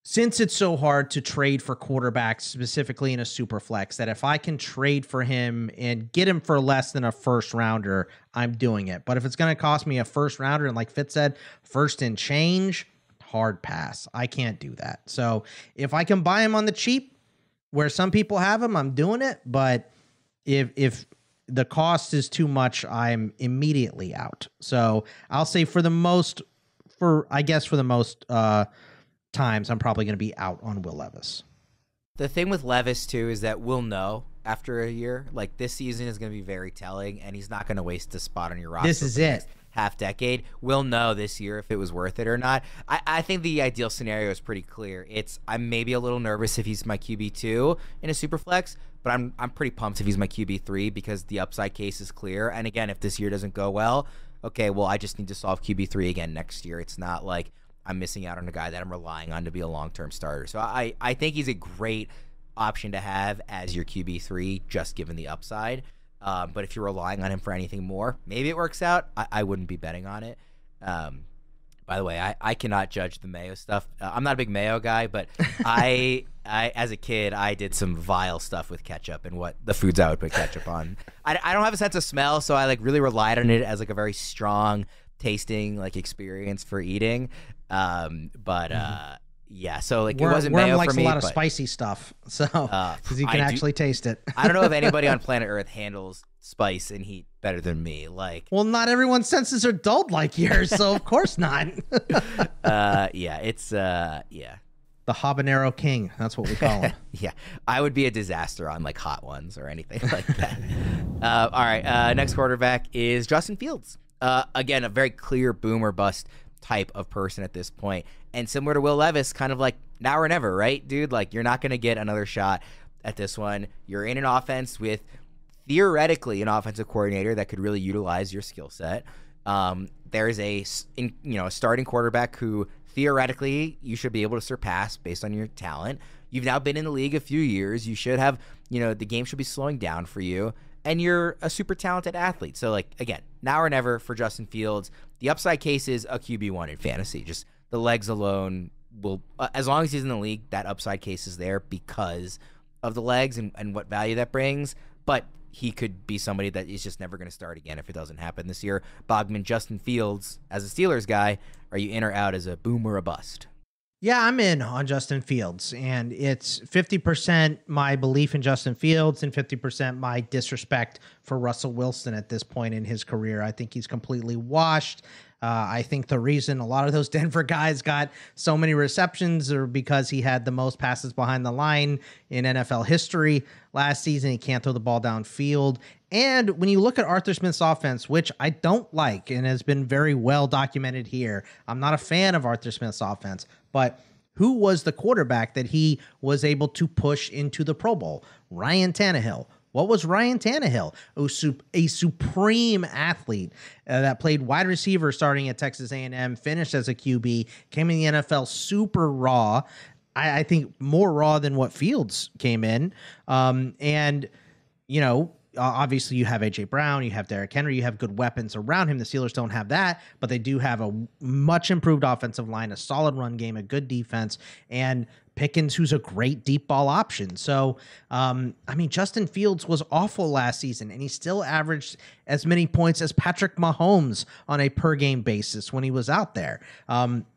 since it's so hard to trade for quarterbacks, specifically in a super flex, that if I can trade for him and get him for less than a first rounder, I'm doing it. But if it's going to cost me a first rounder, and like Fitz said, first and change, hard pass. I can't do that. So if I can buy him on the cheap, where some people have him, I'm doing it. But if the cost is too much, I'm immediately out. So I'll say for the most times, I'm probably going to be out on Will Levis. The thing with Levis, too, is that we'll know after a year. Like, this season is going to be very telling, and he's not going to waste a spot on your roster. This is it. Half decade. We'll know this year if it was worth it or not. I think the ideal scenario is pretty clear. I'm maybe a little nervous if he's my QB2 in a super flex, but I'm pretty pumped if he's my QB3 because the upside case is clear. And again, if this year doesn't go well, okay, well, I just need to solve QB3 again next year. It's not like I'm missing out on a guy that I'm relying on to be a long-term starter. So I think he's a great option to have as your QB3, just given the upside. But if you're relying on him for anything more, maybe it works out. I wouldn't be betting on it. By the way, I cannot judge the mayo stuff. I'm not a big mayo guy, but I as a kid, I did some vile stuff with ketchup and what the foods I would put ketchup on. I don't have a sense of smell, so I really relied on it as a very strong tasting experience for eating. Yeah, so it wasn't mayo likes for me. A lot of spicy stuff, so because you can actually taste it. I don't know if anybody on planet Earth handles spice and heat better than me. Well, not everyone's senses are dulled like yours, so of course not. It's the habanero king. That's what we call him. Yeah, I would be a disaster on hot ones or anything like that. All right, next quarterback is Justin Fields. Again, a very clear boom or bust type of person at this point. And similar to Will Levis, kind of now or never, right, dude? You're not going to get another shot at this one. You're in an offense with theoretically an offensive coordinator that could really utilize your skill set. There's a starting quarterback who theoretically you should be able to surpass based on your talent. You've now been in the league a few years. You should have, the game should be slowing down for you. And you're a super talented athlete. So, again, now or never for Justin Fields. The upside case is a QB1 in fantasy. Just the legs alone will, as long as he's in the league, that upside case is there because of the legs and what value that brings. But he could be somebody that is just never going to start again if it doesn't happen this year. Bogman, Justin Fields, as a Steelers guy, are you in or out as a boom or a bust? Yeah, I'm in on Justin Fields, and it's 50% my belief in Justin Fields and 50% my disrespect for Russell Wilson at this point in his career. I think he's completely washed. I think the reason a lot of those Denver guys got so many receptions are because he had the most passes behind the line in NFL history last season. He can't throw the ball downfield. And when you look at Arthur Smith's offense, which I don't like and has been very well documented here, I'm not a fan of Arthur Smith's offense, but who was the quarterback that he was able to push into the Pro Bowl? Ryan Tannehill. What was Ryan Tannehill? A supreme athlete that played wide receiver starting at Texas A&M, finished as a QB, came in the NFL super raw. I think more raw than what Fields came in. Obviously you have A.J. Brown, you have Derrick Henry, you have good weapons around him. The Steelers don't have that, but they do have a much improved offensive line, a solid run game, a good defense, and Pickens, who's a great deep ball option. So, Justin Fields was awful last season, and he still averaged as many points as Patrick Mahomes on a per game basis when he was out there.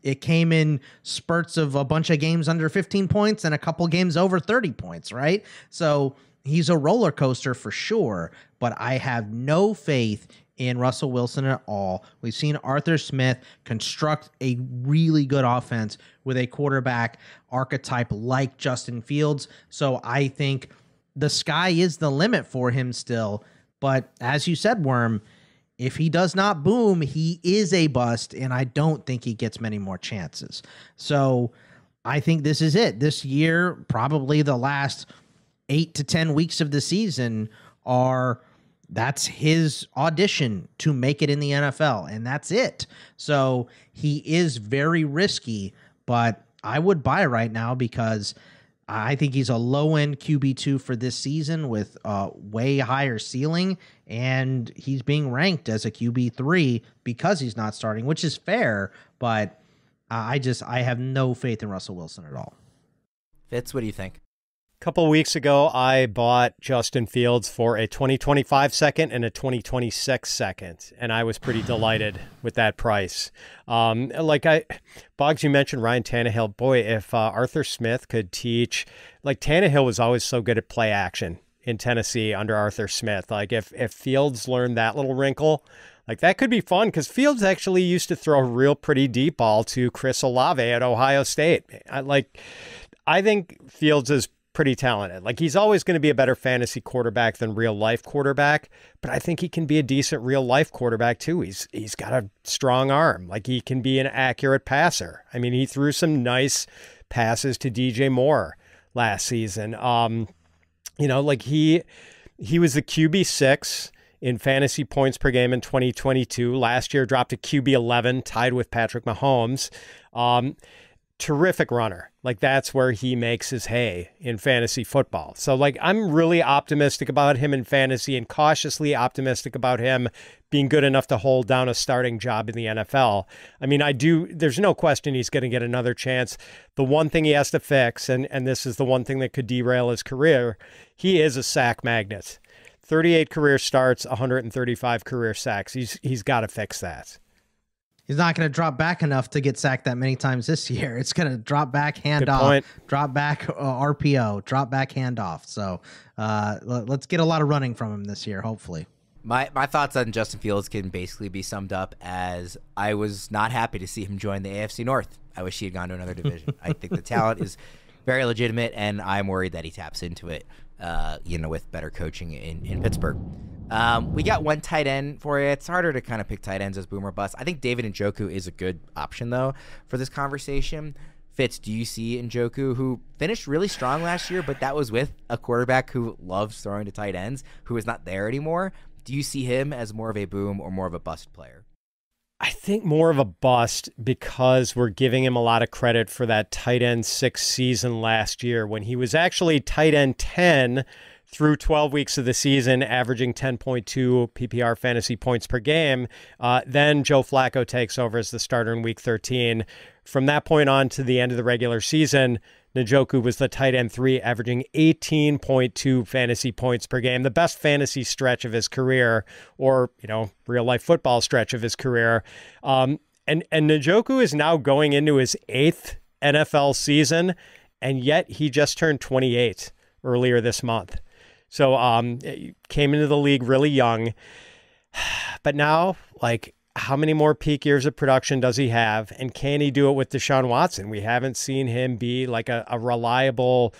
It came in spurts of a bunch of games under 15 points and a couple games over 30 points, right? So he's a roller coaster for sure, but I have no faith in Russell Wilson at all. We've seen Arthur Smith construct a really good offense with a quarterback archetype like Justin Fields. So I think the sky is the limit for him still. But as you said, Worm, if he does not boom, he is a bust, and I don't think he gets many more chances. So I think this is it. This year, probably the last 8 to 10 weeks of the season that's his audition to make it in the NFL, and that's it. So he is very risky, but I would buy right now because I think he's a low-end QB2 for this season with a way higher ceiling, and he's being ranked as a QB3 because he's not starting, which is fair, but I have no faith in Russell Wilson at all. Fitz, what do you think? A couple of weeks ago, I bought Justin Fields for a 2025 second and a 2026 second, and I was pretty delighted with that price. Boggs, you mentioned Ryan Tannehill. Boy, if Arthur Smith could teach, Tannehill was always so good at play action in Tennessee under Arthur Smith. If Fields learned that little wrinkle, that could be fun, because Fields actually used to throw a real pretty deep ball to Chris Olave at Ohio State. I think Fields is pretty talented. He's always going to be a better fantasy quarterback than real life quarterback, but I think he can be a decent real life quarterback too. He's got a strong arm. He can be an accurate passer. He threw some nice passes to DJ Moore last season. He was the QB6 in fantasy points per game in 2022. Last year dropped to QB11, tied with Patrick Mahomes. Terrific runner. That's where he makes his hay in fantasy football. So I'm really optimistic about him in fantasy and cautiously optimistic about him being good enough to hold down a starting job in the NFL. There's no question he's going to get another chance. The one thing he has to fix, and this is the one thing that could derail his career, he is a sack magnet. 38 career starts, 135 career sacks. He's got to fix that. He's not going to drop back enough to get sacked that many times this year. It's going to drop back, hand off, drop back RPO, drop back, hand off. So let's get a lot of running from him this year, hopefully. My thoughts on Justin Fields can basically be summed up as I was not happy to see him join the AFC North. I wish he had gone to another division. I think the talent is very legitimate, and I'm worried that he taps into it, with better coaching in Pittsburgh. We got one tight end for you. It's harder to kind of pick tight ends as boom or bust. I think David Njoku is a good option, though, for this conversation. Fitz, do you see Njoku, who finished really strong last year, but that was with a quarterback who loves throwing to tight ends, who is not there anymore? Do you see him as more of a boom or more of a bust player? I think more of a bust because we're giving him a lot of credit for that tight end 6 season last year when he was actually tight end 10 through 12 weeks of the season, averaging 10.2 PPR fantasy points per game. Then Joe Flacco takes over as the starter in week 13. From that point on to the end of the regular season, Njoku was the tight end 3, averaging 18.2 fantasy points per game, the best fantasy stretch of his career, or, real life football stretch of his career. And Njoku is now going into his 8th NFL season, and yet he just turned 28 earlier this month. So came into the league really young, but now, how many more peak years of production does he have? And can he do it with Deshaun Watson? We haven't seen him be like a reliable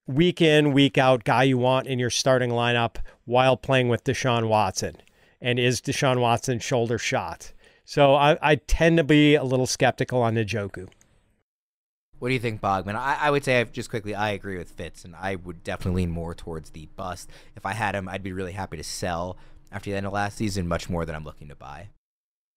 week in, week out guy you want in your starting lineup while playing with Deshaun Watson. And is Deshaun Watson shoulder shot? So I tend to be a little skeptical on Njoku. What do you think, Bogman? I would say, just quickly, I agree with Fitz, and I would definitely lean more towards the bust. If I had him, I'd be really happy to sell after the end of last season, much more than I'm looking to buy.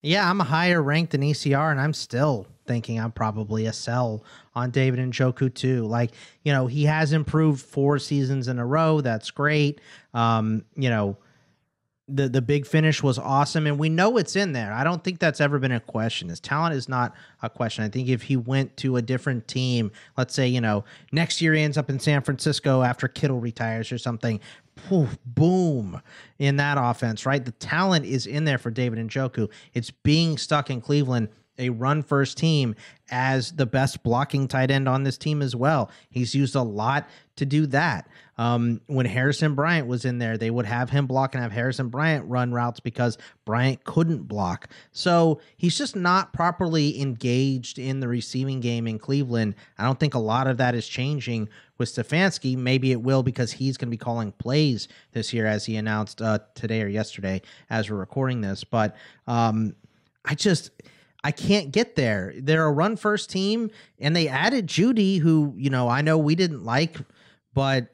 Yeah, I'm a higher ranked than ECR, and I'm still thinking I'm probably a sell on David Njoku too. He has improved 4 seasons in a row. That's great. The big finish was awesome, and we know it's in there. I don't think that's ever been a question. His talent is not a question. I think if he went to a different team, let's say, next year he ends up in San Francisco after Kittle retires or something, poof, boom, in that offense, right? The talent is in there for David Njoku. It's being stuck in Cleveland, a run-first team, as the best blocking tight end on this team as well. He's used a lot to do that. When Harrison Bryant was in there, they would have him block and have Harrison Bryant run routes because Bryant couldn't block. So he's just not properly engaged in the receiving game in Cleveland. I don't think a lot of that is changing with Stefanski. Maybe it will because he's going to be calling plays this year, as he announced today or yesterday as we're recording this. But I can't get there. They're a run-first team, and they added Jeudy, who, I know we didn't like, but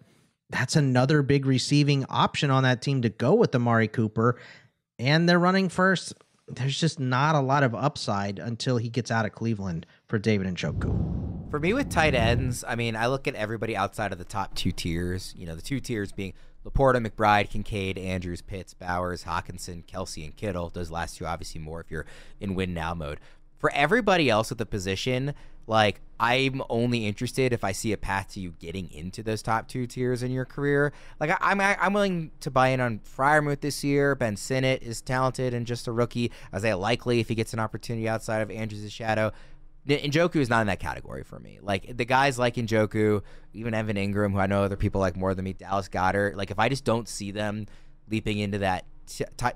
that's another big receiving option on that team to go with Amari Cooper, and they're running first. There's just not a lot of upside until he gets out of Cleveland for David Njoku. For me with tight ends, I look at everybody outside of the top 2 tiers, the 2 tiers being Laporta, McBride, Kincaid, Andrews, Pitts, Bowers, Hawkinson, Kelsey, and Kittle. Those last 2 obviously more if you're in win now mode. For everybody else at the position, I'm only interested if I see a path to you getting into those top 2 tiers in your career. I'm willing to buy in on Freiermuth this year. Ben Sinnott is talented and just a rookie. Isaiah Likely, if he gets an opportunity outside of Andrews' shadow. Njoku is not in that category for me. The guys like Njoku, even Evan Ingram, who I know other people like more than me, Dallas Goedert, if I just don't see them leaping into that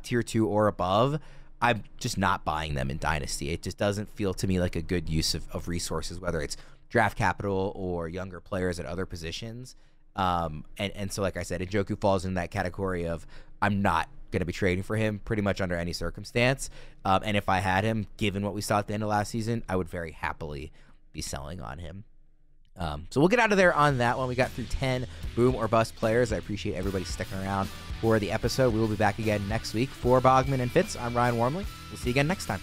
tier 2 or above, I'm just not buying them in Dynasty. It just doesn't feel to me like a good use of resources, whether it's draft capital or younger players at other positions. And so, like I said, Njoku falls in that category of I'm not going to be trading for him pretty much under any circumstance. And if I had him, given what we saw at the end of last season, I would very happily be selling on him. So we'll get out of there on that one. We got through 10 boom or bust players. I appreciate everybody sticking around for the episode. We will be back again next week. For Bogman and Fitz, I'm Ryan Wormeli. We'll see you again next time.